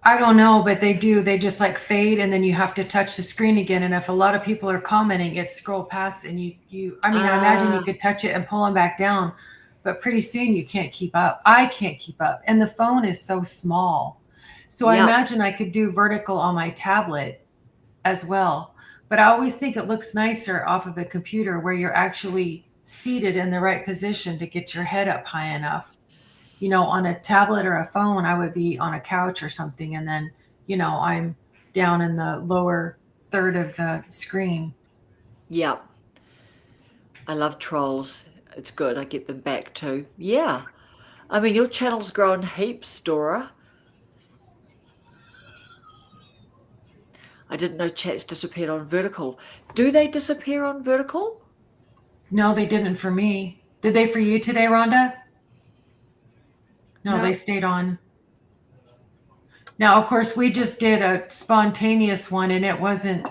I don't know, but they do. They just like fade, and then you have to touch the screen again. And if a lot of people are commenting, it scroll past, and I imagine you could touch it and pull them back down, but pretty soon you can't keep up. I can't keep up, and the phone is so small. So I imagine I could do vertical on my tablet as well. But I always think it looks nicer off of a computer where you're actually seated in the right position to get your head up high enough. On a tablet or a phone, I would be on a couch or something. And then, I'm down in the lower third of the screen. Yeah. I love trolls. It's good. I get them back too. Yeah. I mean, your channel's grown heaps, Dora. I didn't know chats disappeared on vertical. Do they disappear on vertical? No, they didn't for me. Did they for you today, Rhonda? No, they stayed on. Now, of course, we just did a spontaneous one, and it wasn't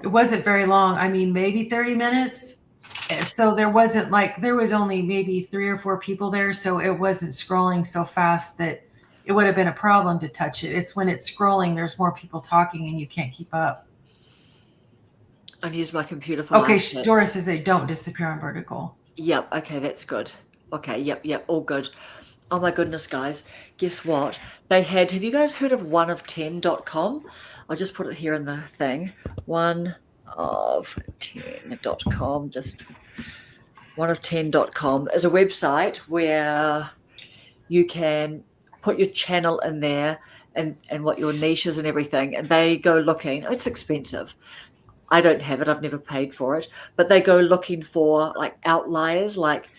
very long. I mean, maybe 30 minutes. So there was only maybe 3 or 4 people there. So it wasn't scrolling so fast that it would have been a problem to touch it. It's when it's scrolling, there's more people talking and you can't keep up. And use my computer for Okay, Dora says they don't disappear on vertical. Yep, okay, that's good. Okay, yep, all good. Oh my goodness, guys. Guess what? Have you guys heard of oneof10.com? I'll just put it here in the thing. Oneof10.com, just oneof10.com is a website where you can put your channel in there and what your niche is and everything, and they go looking. It's expensive. I don't have it. I've never paid for it, but they go looking for like outliers, like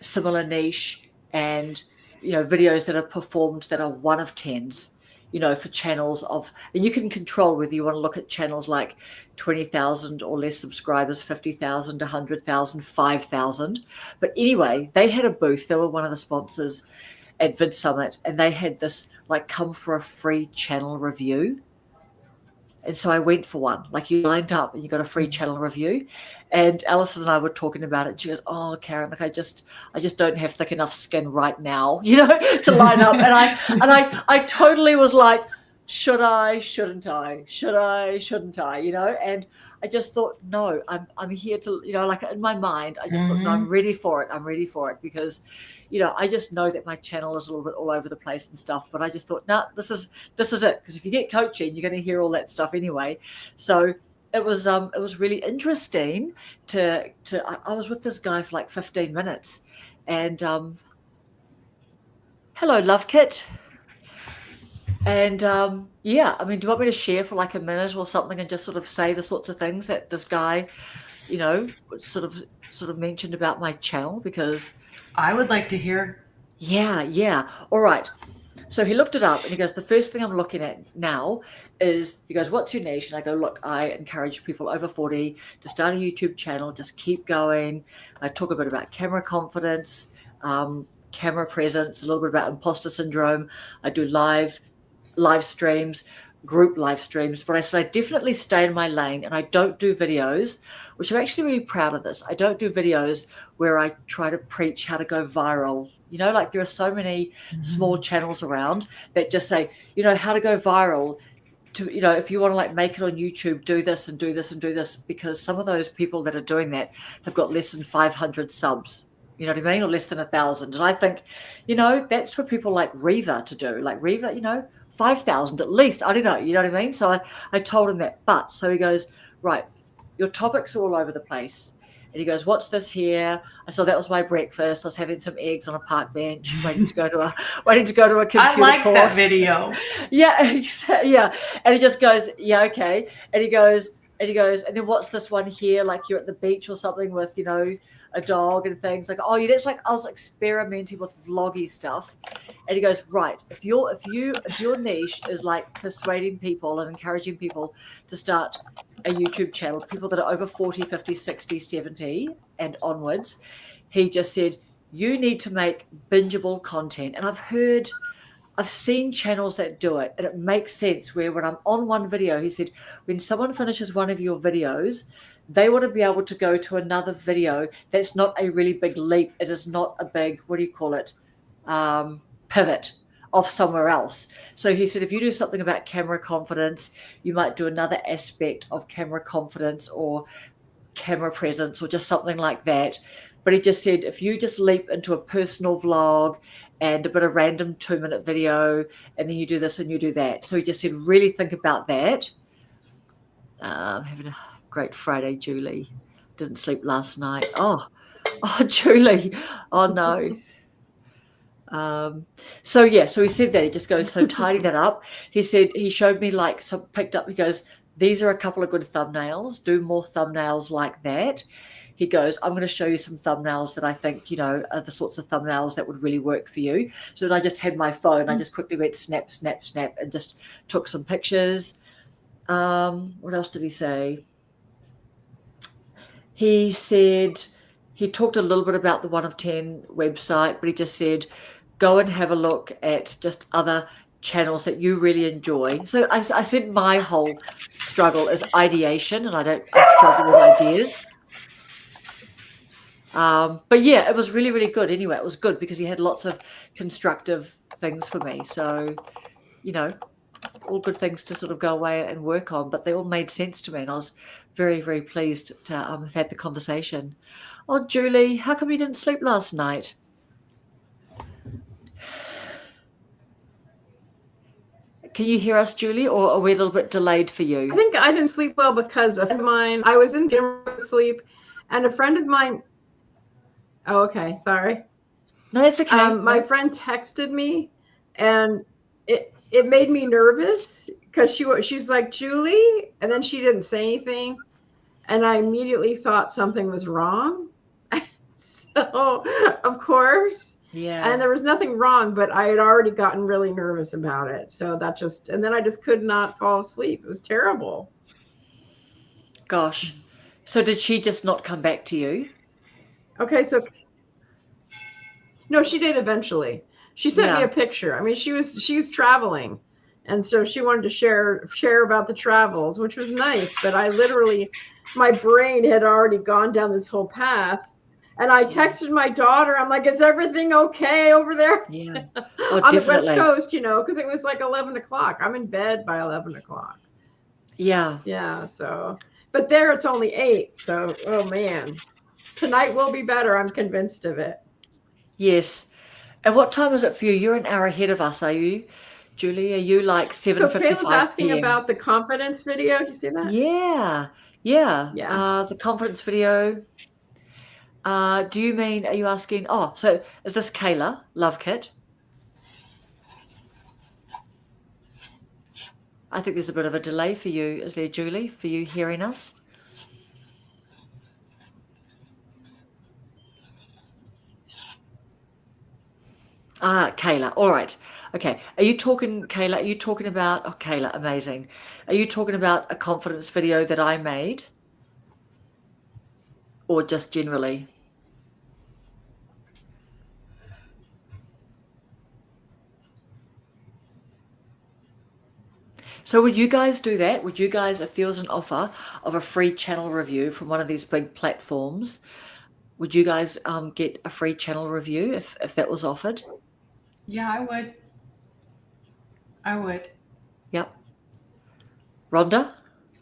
similar niche, and videos that are performed that are 1 of 10s, for channels of, and you can control whether you want to look at channels like 20,000 or less subscribers, 50,000, 100,000, 5,000. But anyway, they had a booth. They were one of the sponsors at Vid Summit, and they had this like come for a free channel review. And so I went for one. Like, you lined up and you got a free channel review. And Alison and I were talking about it. She goes, "Oh, Karen, like I just don't have thick enough skin right now, to line up." And I totally was like, should I, shouldn't I? Should I, shouldn't I? And I just thought, no, I'm here to, like in my mind, I just thought, no, I'm ready for it. I'm ready for it because I just know that my channel is a little bit all over the place and stuff, but I just thought, no, this is it. Because if you get coaching, you're going to hear all that stuff anyway. So it was really interesting I was with this guy for like 15 minutes, and hello, Love Kit. And yeah, I mean, do you want me to share for like a minute or something and just sort of say the sorts of things that this guy, sort of mentioned about my channel? Because I would like to hear. Yeah. All right. So he looked it up and he goes, the first thing I'm looking at now is, he goes, what's your niche? And I go, look, I encourage people over 40 to start a YouTube channel, just keep going. I talk a bit about camera confidence, camera presence, a little bit about imposter syndrome. I do live streams, group live streams, but I said I definitely stay in my lane, and I don't do videos, which I'm actually really proud of this. I don't do videos where I try to preach how to go viral. Like there are so many small channels around that just say, how to go viral. To, if you want to like make it on YouTube, do this and do this and do this, because some of those people that are doing that have got less than 500 subs. You know what I mean? Or less than 1,000. And I think, that's for people like Reva to do. Like Reva, 5,000 at least. I don't know. You know what I mean? So I told him that. But so he goes, right, your topics are all over the place. And he goes, what's this here? I saw that was my breakfast. I was having some eggs on a park bench, waiting to go to a computer course. I like that video. Yeah. And he just goes, yeah, okay. And he goes, and then what's this one here? Like you're at the beach or something with, a dog and things. Like, oh, yeah, that's like I was experimenting with vloggy stuff. And he goes, right, if your niche is like persuading people and encouraging people to start a YouTube channel, people that are over 40, 50, 60, 70 and onwards, he just said, you need to make bingeable content. And I've seen channels that do it, and it makes sense where when I'm on one video, he said, when someone finishes one of your videos, they want to be able to go to another video that's not a really big leap. It is not a big, pivot off somewhere else. So he said, if you do something about camera confidence, you might do another aspect of camera confidence or camera presence or just something like that. But he just said, if you just leap into a personal vlog and a bit of random 2-minute video, and then you do this and you do that. So he just said, really think about that. Having a great Friday, Julie. Didn't sleep last night. Oh, Julie. Oh, no. So he said that. He just goes, so tidy that up. He said, he showed me like some picked up. He goes, these are a couple of good thumbnails. Do more thumbnails like that. He goes, I'm going to show you some thumbnails that I think, are the sorts of thumbnails that would really work for you. So then I just had my phone. I just quickly went snap, snap, snap, and just took some pictures. What else did he say? He said, he talked a little bit about the 1 of 10 website, but he just said, go and have a look at just other channels that you really enjoy. So I said my whole struggle is ideation, and I struggle with ideas. But yeah, it was really, really good. Anyway, it was good because he had lots of constructive things for me. So, all good things to sort of go away and work on, but they all made sense to me. And I was very, very pleased to have had the conversation. Oh, Julie, how come you didn't sleep last night? Can you hear us, Julie, or are we a little bit delayed for you? I think I didn't sleep well because a friend of mine, I was in sleep, and a friend of mine, oh, okay, sorry. No, that's okay. My friend texted me, and it made me nervous because she's like, Julie, and then she didn't say anything, and I immediately thought something was wrong. So of course, Yeah. and there was nothing wrong, but I had already gotten really nervous about it. So and then I just could not fall asleep. It was terrible. Gosh. So did she just not come back to you? Okay, so no, she did eventually. She sent me a picture. I mean, she was traveling, and so she wanted to share about the travels, which was nice. But I literally, my brain had already gone down this whole path, and I texted my daughter. I'm like, "Is everything okay over there?" Yeah. On the West Coast, because it was like 11 o'clock. I'm in bed by 11 o'clock. Yeah. Yeah. So, but there it's only 8. So, oh man, tonight will be better. I'm convinced of it. Yes. And what time is it for you? You're an hour ahead of us, are you, Julie? Are you like 7:55 So Kayla's asking PM? about the confidence video. Do you see that? Yeah. The confidence video. Do you mean, are you asking, so is this Kayla, Love Kit? I think there's a bit of a delay for you, is there, Julie, for you hearing us? Kayla. All right. Okay. Are you talking, Kayla? Are you talking about, Kayla, amazing. Are you talking about a confidence video that I made? Or just generally? So would you guys do that? Would you guys, if there was an offer of a free channel review from one of these big platforms, would you guys get a free channel review if that was offered? Yeah, I would. Yep. Rhonda?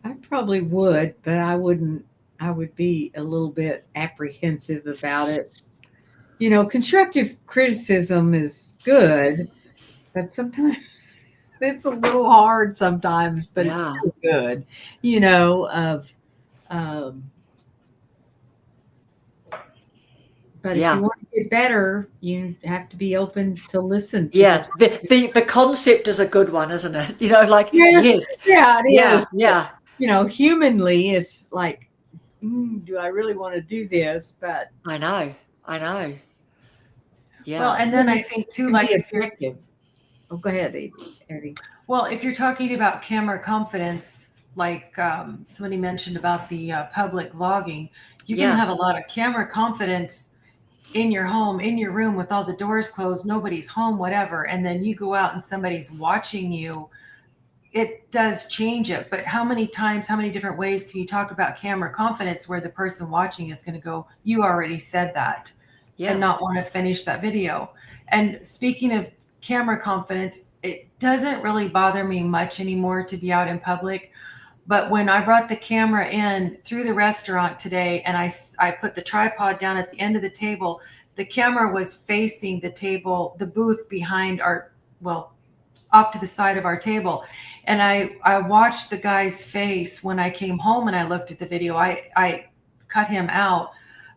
I probably would, but I wouldn't. I would be a little bit apprehensive about it. Constructive criticism is good, but sometimes it's a little hard sometimes, but it's still good, but if you want to get better, you have to be open to listen to the concept is a good one, isn't it? Yes. Yeah, it is. Yeah. Humanly, it's like, do I really want to do this? But I know. Yeah. Well, and then I think too, like effective. Oh, go ahead, Eddie. Well, if you're talking about camera confidence, like somebody mentioned about the public vlogging, you can have a lot of camera confidence in your home, in your room with all the doors closed, nobody's home, whatever. And then you go out and somebody's watching you. It does change it. But how many different ways can you talk about camera confidence where the person watching is going to go, you already said that, and not want to finish that video? And speaking of camera confidence, it doesn't really bother me much anymore to be out in public. But when I brought the camera in through the restaurant today and I put the tripod down at the end of the table, the camera was facing the table, the booth behind off to the side of our table. And I watched the guy's face when I came home and I looked at the video. I cut him out,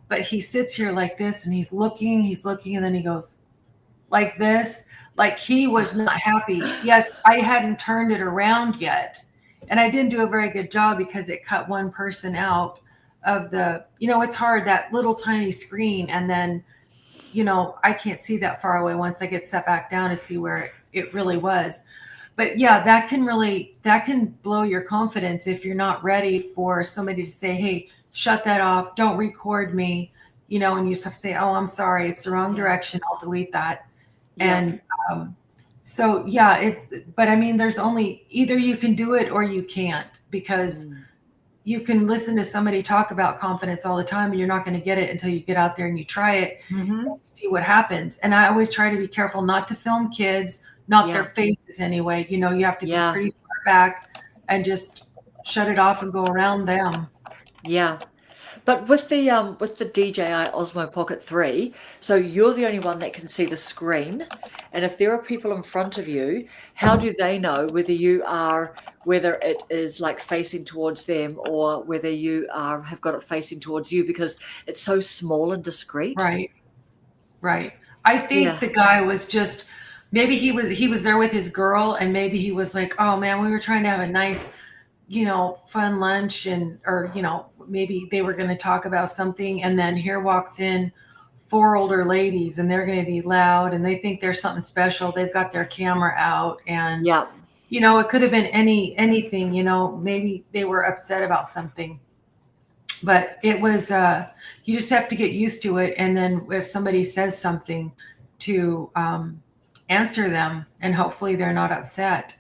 but he sits here like this and he's looking, and then he goes like this, like he was not happy. Yes, I hadn't turned it around yet. And I didn't do a very good job because it cut one person out of the, it's hard, that little tiny screen. And then, I can't see that far away once I get set back down to see where it really was. But yeah, that can blow your confidence if you're not ready for somebody to say, hey, shut that off. Don't record me, and you just have to say, oh, I'm sorry. It's the wrong direction. I'll delete that. Yeah. And, so yeah, but I mean, there's only either you can do it or you can't, because you can listen to somebody talk about confidence all the time, and you're not going to get it until you get out there and you try it, see what happens. And I always try to be careful not to film kids, not their faces anyway. You have to be pretty far back and just shut it off and go around them. Yeah. But with the DJI Osmo Pocket 3, so you're the only one that can see the screen. And if there are people in front of you, how do they know whether it is like facing towards them or whether you have got it facing towards you, because it's so small and discreet? Right. I think the guy was just maybe he was there with his girl, and maybe he was like, oh man, we were trying to have a nice, fun lunch, and or maybe they were going to talk about something, and then here walks in four older ladies, and they're going to be loud, and they think there's something special. They've got their camera out, and Yeah. it could have been anything. Maybe they were upset about something, but it was. You just have to get used to it, and then if somebody says something, to answer them, and hopefully they're not upset.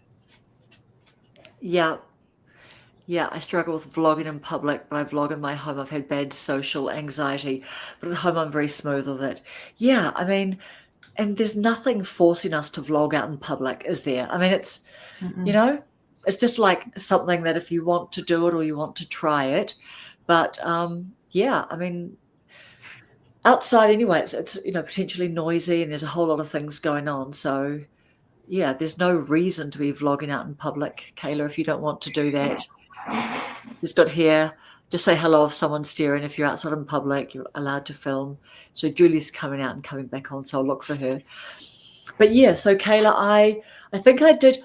Yeah. Yeah, I struggle with vlogging in public, but I vlog in my home. I've had bad social anxiety, but at home I'm very smooth with it. Yeah, I mean, and there's nothing forcing us to vlog out in public, is there? I mean, it's, Mm-mm. It's just like something that if you want to do it or you want to try it. But yeah, I mean, outside anyway, it's potentially noisy and there's a whole lot of things going on. So yeah, there's no reason to be vlogging out in public, Kayla, if you don't want to do that. Just got here. Just say hello if someone's staring. If you're outside in public, you're allowed to film. So Julie's coming out and coming back on, so I'll look for her. But yeah, so Kayla, I think I did.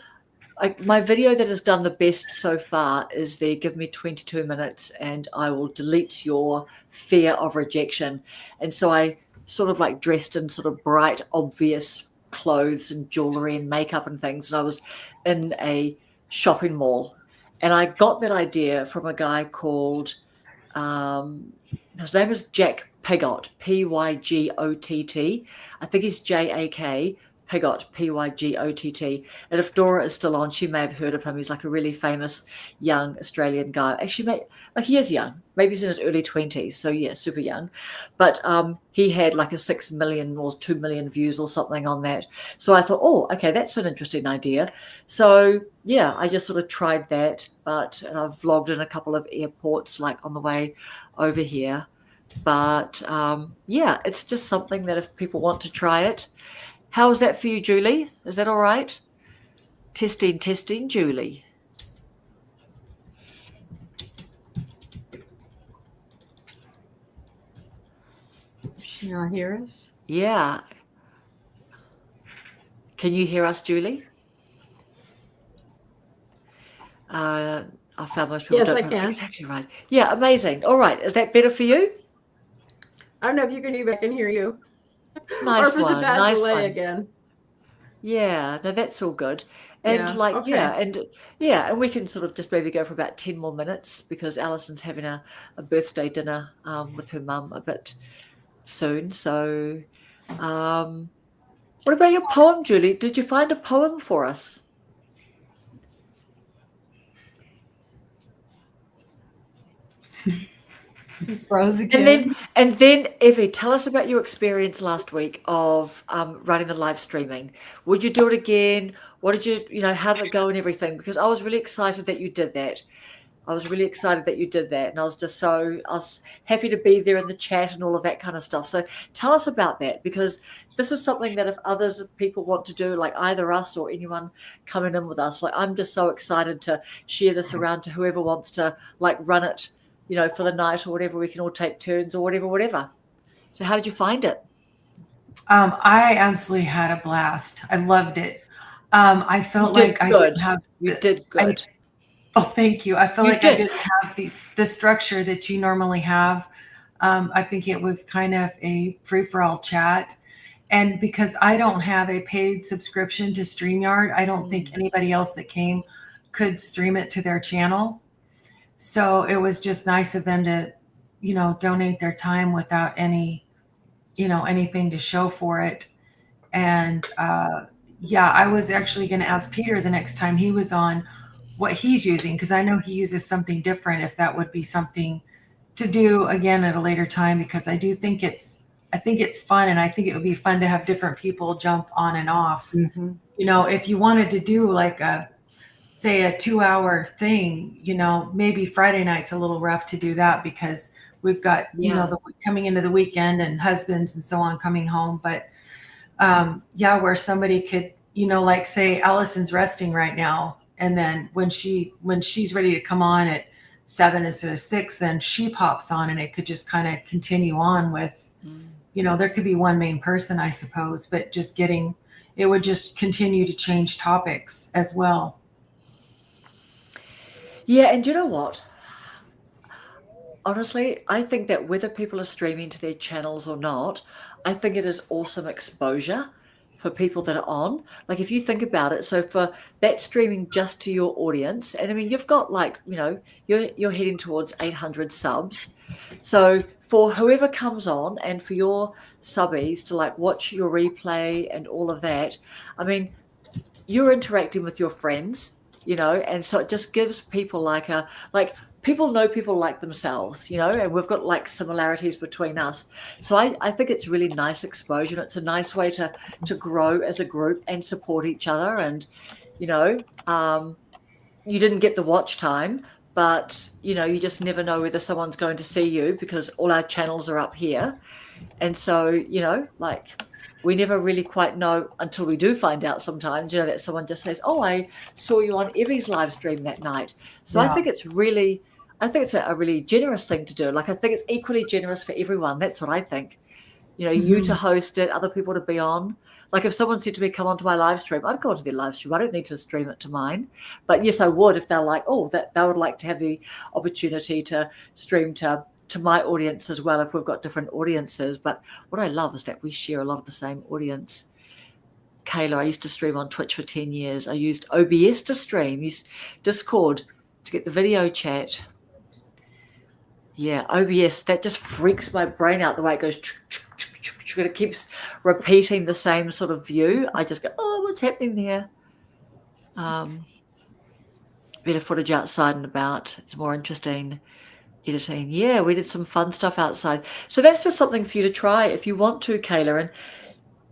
My video that has done the best so far is the give me 22 minutes and I will delete your fear of rejection. And so I sort of like dressed in sort of bright, obvious clothes and jewelry and makeup and things. And I was in a shopping mall. And I got that idea from a guy called, his name is Jack Pigott, Pygott. I think he's JAK, Pigott, Pygott. And if Dora is still on, she may have heard of him. He's like a really famous young Australian guy. Actually, he is young. Maybe he's in his early 20s. So yeah, super young. But he had like a 6 million or 2 million views or something on that. So I thought, oh, okay, that's an interesting idea. So yeah, I just sort of tried that. And I've vlogged in a couple of airports, like on the way over here. But yeah, it's just something that if people want to try it. How is that for you, Julie? Is that all right? Testing, Julie. Does she not hear us? Yeah. Can you hear us, Julie? I found most people Yes, don't I know can. exactly right. Yeah, amazing. All right. Is that better for you? I don't know if you can hear me. I can hear you. Nice or if it's one. a bad Nice delay one. again. Yeah, no, that's all good. And and we can sort of just maybe go for about 10 more minutes because Alison's having a birthday dinner with her mum a bit soon. So what about your poem, Julie? Did you find a poem for us? You froze again. And then Evie, tell us about your experience last week of running the live streaming. Would you do it again? What did how did it go and everything? Because I was really excited that you did that. And I was happy to be there in the chat and all of that kind of stuff. So tell us about that, because this is something that if people want to do, like either us or anyone coming in with us, like I'm just so excited to share this around to whoever wants to like run it, for the night or whatever. We can all take turns or whatever. So how did you find it? I absolutely had a blast. I loved it. I felt like I didn't have. You did good. Oh, thank you. I feel like I didn't have the structure that you normally have. I think it was kind of a free-for-all chat. And because I don't have a paid subscription to StreamYard, I don't think anybody else that came could stream it to their channel. So it was just nice of them to, donate their time without any, anything to show for it. And I was actually going to ask Peter the next time he was on what he's using, because I know he uses something different, if that would be something to do again at a later time, because I think it's fun, and I think it would be fun to have different people jump on and off. Mm-hmm. If you wanted to do like a 2-hour thing, maybe Friday night's a little rough to do that because we've got, coming into the weekend and husbands and so on coming home. But where somebody could, like say Allison's resting right now. And then when she's ready to come on at 7 instead of 6, then she pops on, and it could just kind of continue on with, there could be one main person, I suppose, but just getting it would just continue to change topics as well. Yeah, and you know what? Honestly, I think that whether people are streaming to their channels or not, I think it is awesome exposure for people that are on. Like if you think about it, so for that streaming just to your audience, and I mean you've got like, you're heading towards 800 subs. So for whoever comes on and for your subbies to like watch your replay and all of that, I mean, you're interacting with your friends, and so it just gives people like people know people like themselves, and we've got like similarities between us. So I think it's really nice exposure. It's a nice way to grow as a group and support each other. And, you didn't get the watch time, but, you just never know whether someone's going to see you because all our channels are up here. And so, like we never really quite know until we do find out sometimes, that someone just says, oh, I saw you on Evie's live stream that night. So Yeah. I think it's a really generous thing to do. Like, I think it's equally generous for everyone. That's what I think. You to host it, other people to be on. Like if someone said to me, come onto my live stream, I'd go onto their live stream. I don't need to stream it to mine. But yes, I would if they're like, oh, that they would like to have the opportunity to stream to my audience as well if we've got different audiences. But what I love is that we share a lot of the same audience. Kayla, I used to stream on Twitch for 10 years. I used OBS to stream, used Discord to get the video chat. Yeah, OBS, that just freaks my brain out the way it goes. It keeps repeating the same sort of view. I just go, oh, what's happening there? Better footage outside and about. It's more interesting. Editing. Yeah, we did some fun stuff outside. So that's just something for you to try if you want to, Kayla. And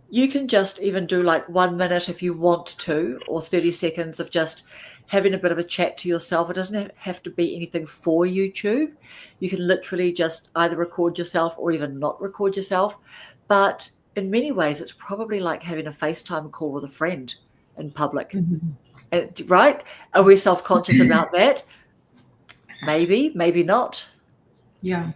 you can just even do like 1 minute if you want to, or 30 seconds of just having a bit of a chat to yourself. It doesn't have to be anything for YouTube. You can literally just either record yourself or even not record yourself. But in many ways, it's probably like having a FaceTime call with a friend in public. Mm-hmm. Right? Are we self-conscious about that? Maybe, maybe not. Yeah.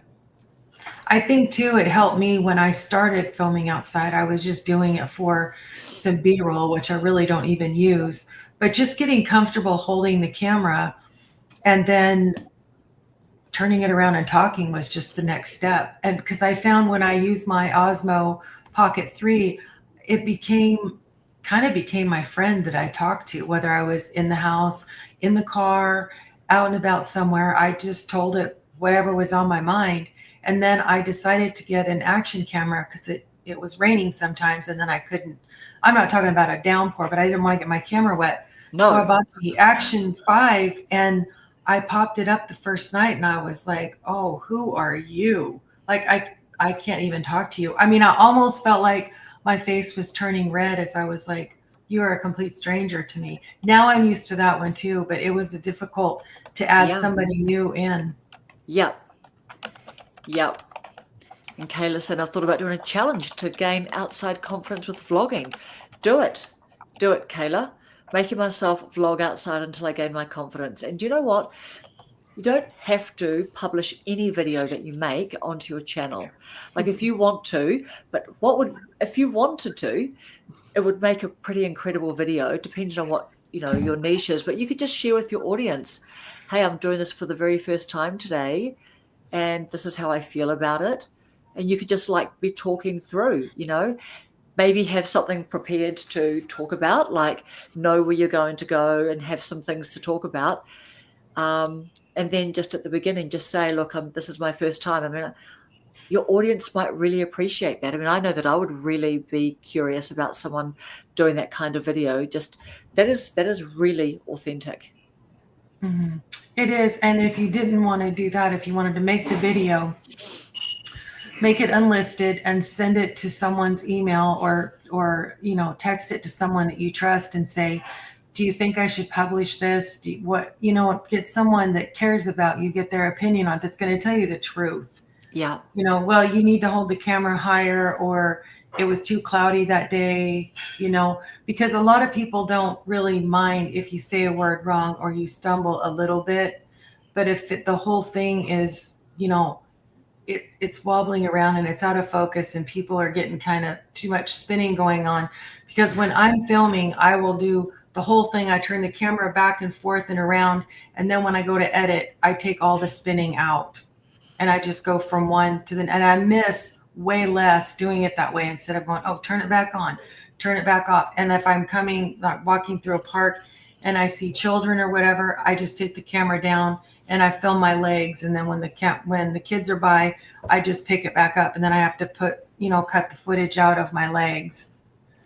I think too, it helped me when I started filming outside. I was just doing it for some B-roll, which I really don't even use, but just getting comfortable holding the camera and then turning it around and talking was just the next step. And because I found when I used my Osmo Pocket 3, it became my friend that I talked to, whether I was in the house, in the car, out and about somewhere. I just told it whatever was on my mind. And then I decided to get an action camera because it was raining sometimes and then I couldn't. I'm not talking about a downpour, but I didn't want to get my camera wet. No. So I bought the Action 5 and I popped it up the first night and I was like, oh, who are you? Like, I can't even talk to you. I mean, I almost felt like my face was turning red as I was like, you are a complete stranger to me. Now I'm used to that one too, but it was difficult to add somebody new in. Yep. And Kayla said, I thought about doing a challenge to gain outside confidence with vlogging. Do it, Kayla. Making myself vlog outside until I gain my confidence. And do you know what? You don't have to publish any video that you make onto your channel. Like if you want to, but if you wanted to, it would make a pretty incredible video depending on what, your niche is. But you could just share with your audience, hey, I'm doing this for the very first time today, and this is how I feel about it. And you could just like be talking through, maybe have something prepared to talk about, like know where you're going to go and have some things to talk about. And then just at the beginning, just say, look, this is my first time. I mean, your audience might really appreciate that. I mean, I know that I would really be curious about someone doing that kind of video. Just that is really authentic. Mm-hmm. It is. And if you didn't want to do that, if you wanted to make the video, make it unlisted and send it to someone's email or text it to someone that you trust and say, do you think I should publish this? Get someone that cares about you, get their opinion on it, that's going to tell you the truth. Yeah. Well, you need to hold the camera higher, or it was too cloudy that day, because a lot of people don't really mind if you say a word wrong or you stumble a little bit. But if the whole thing is, it's wobbling around and it's out of focus and people are getting kind of too much spinning going on. Because when I'm filming, I will do the whole thing. I turn the camera back and forth and around. And then when I go to edit, I take all the spinning out and I just go from one to the, and I miss way less doing it that way instead of going, oh, turn it back on, turn it back off. And if I'm walking through a park and I see children or whatever, I just take the camera down and I film my legs. And then when the kids are by, I just pick it back up. And then I have to cut the footage out of my legs.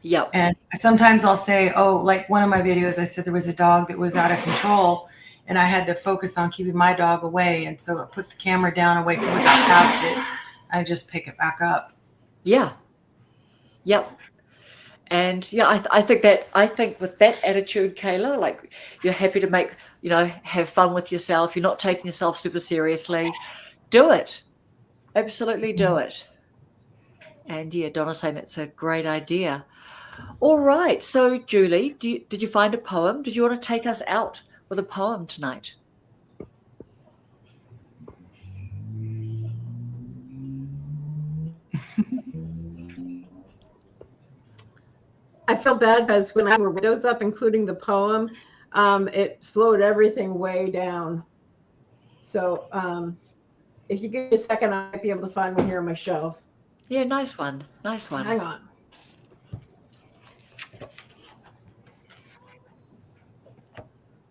Yep. And sometimes I'll say, oh, like one of my videos, I said there was a dog that was out of control and I had to focus on keeping my dog away. And so I put the camera down away, look out past it. I just pick it back up. Yeah. Yep. And yeah, I think with that attitude, Kayla, like you're happy to have fun with yourself. You're not taking yourself super seriously. Do it. Absolutely do it. And yeah, Donna's saying that's a great idea. All right. So Julie, did you find a poem? Did you want to take us out with a poem tonight? I feel bad because when I had windows up, including the poem, it slowed everything way down. So if you give me a second, I might be able to find one here on my shelf. Yeah, nice one. Nice one. Hang on.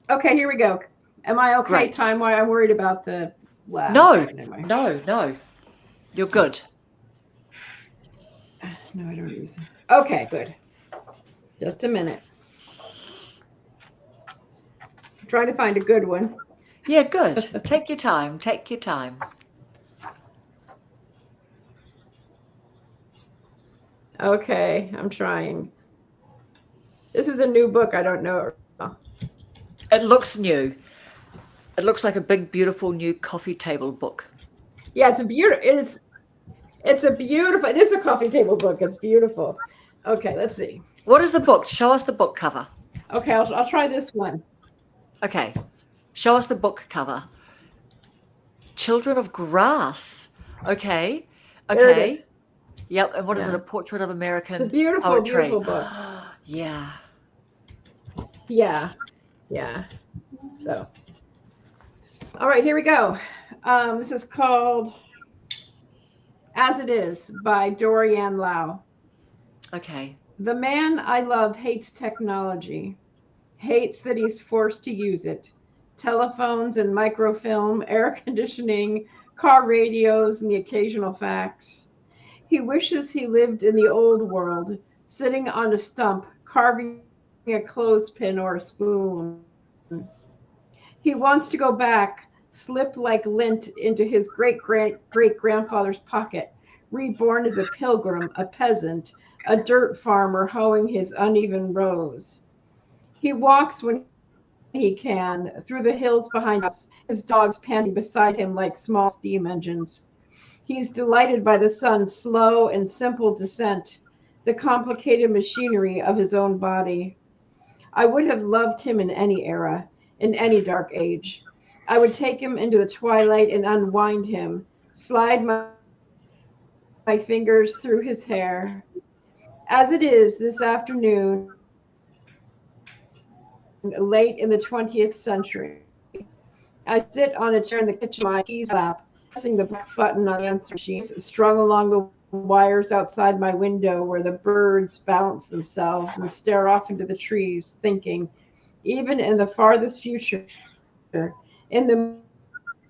Okay, here we go. Am I okay Great. time-wise? I'm worried about the lag. No, Anyway. no. You're good. No, I don't use it. Okay, good. Just a minute. I'm trying to find a good one. Yeah, good. Take your time. Take your time. Okay, I'm trying. This is a new book. I don't know. It looks new. It looks like a big, beautiful new coffee table book. Yeah, it's a beautiful. It is a coffee table book. It's beautiful. Okay, let's see. What is the book? Show us the book cover. Okay, I'll try this one. Okay. Show us the book cover. Children of Grass. Okay. There it Okay. is. Yep. And what is Yeah. it? A portrait of American It's a beautiful, poetry. beautiful book. Yeah. Yeah. So, all right, here we go. This is called As It Is by Dorianne Lau. Okay. The man I love hates technology, hates that he's forced to use it. Telephones and microfilm, air conditioning, car radios, and the occasional fax. He wishes he lived in the old world, sitting on a stump, carving a clothespin or a spoon. He wants to go back, slip like lint into his great-grandfather's pocket, reborn as a pilgrim, a peasant, a dirt farmer hoeing his uneven rows. He walks when he can through the hills behind us, his dogs panting beside him like small steam engines. He's delighted by the sun's slow and simple descent, the complicated machinery of his own body. I would have loved him in any era, in any dark age. I would take him into the twilight and unwind him, slide my fingers through his hair. As it is this afternoon, late in the 20th century, I sit on a chair in the kitchen, my keys lap, pressing the button on the answer sheets, strung along the wires outside my window where the birds bounce themselves and stare off into the trees, thinking, even in the farthest future, in the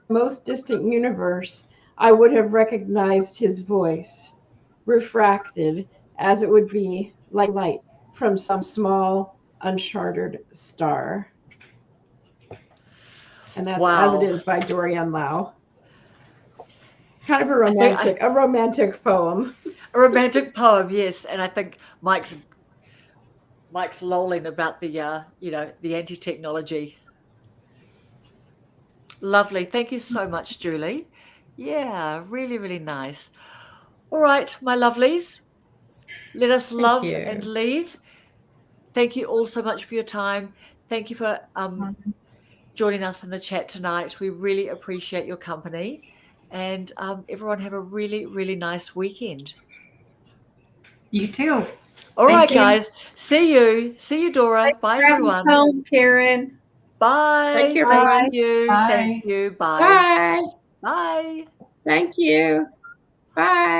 most distant universe, I would have recognized his voice, refracted as it would be like light from some small, uncharted star. And that's Wow. As It Is by Dorianne Lau. Kind of a romantic poem. A romantic poem, yes. And I think Mike's lolling about the the anti-technology. Lovely. Thank you so much, Julie. Yeah, really, really nice. All right, my lovelies. Let us love you. and leave. Thank you all so much for your time. Thank you for joining us in the chat tonight. We really appreciate your company. And everyone have a really, really nice weekend. You too. All right, Thank you. guys. See you, Dora. Bye, Travels everyone. home, Karen. Bye. Thank you, everyone. Thank you. Bye. Thank you. Bye. Bye. Bye. Thank you. Bye.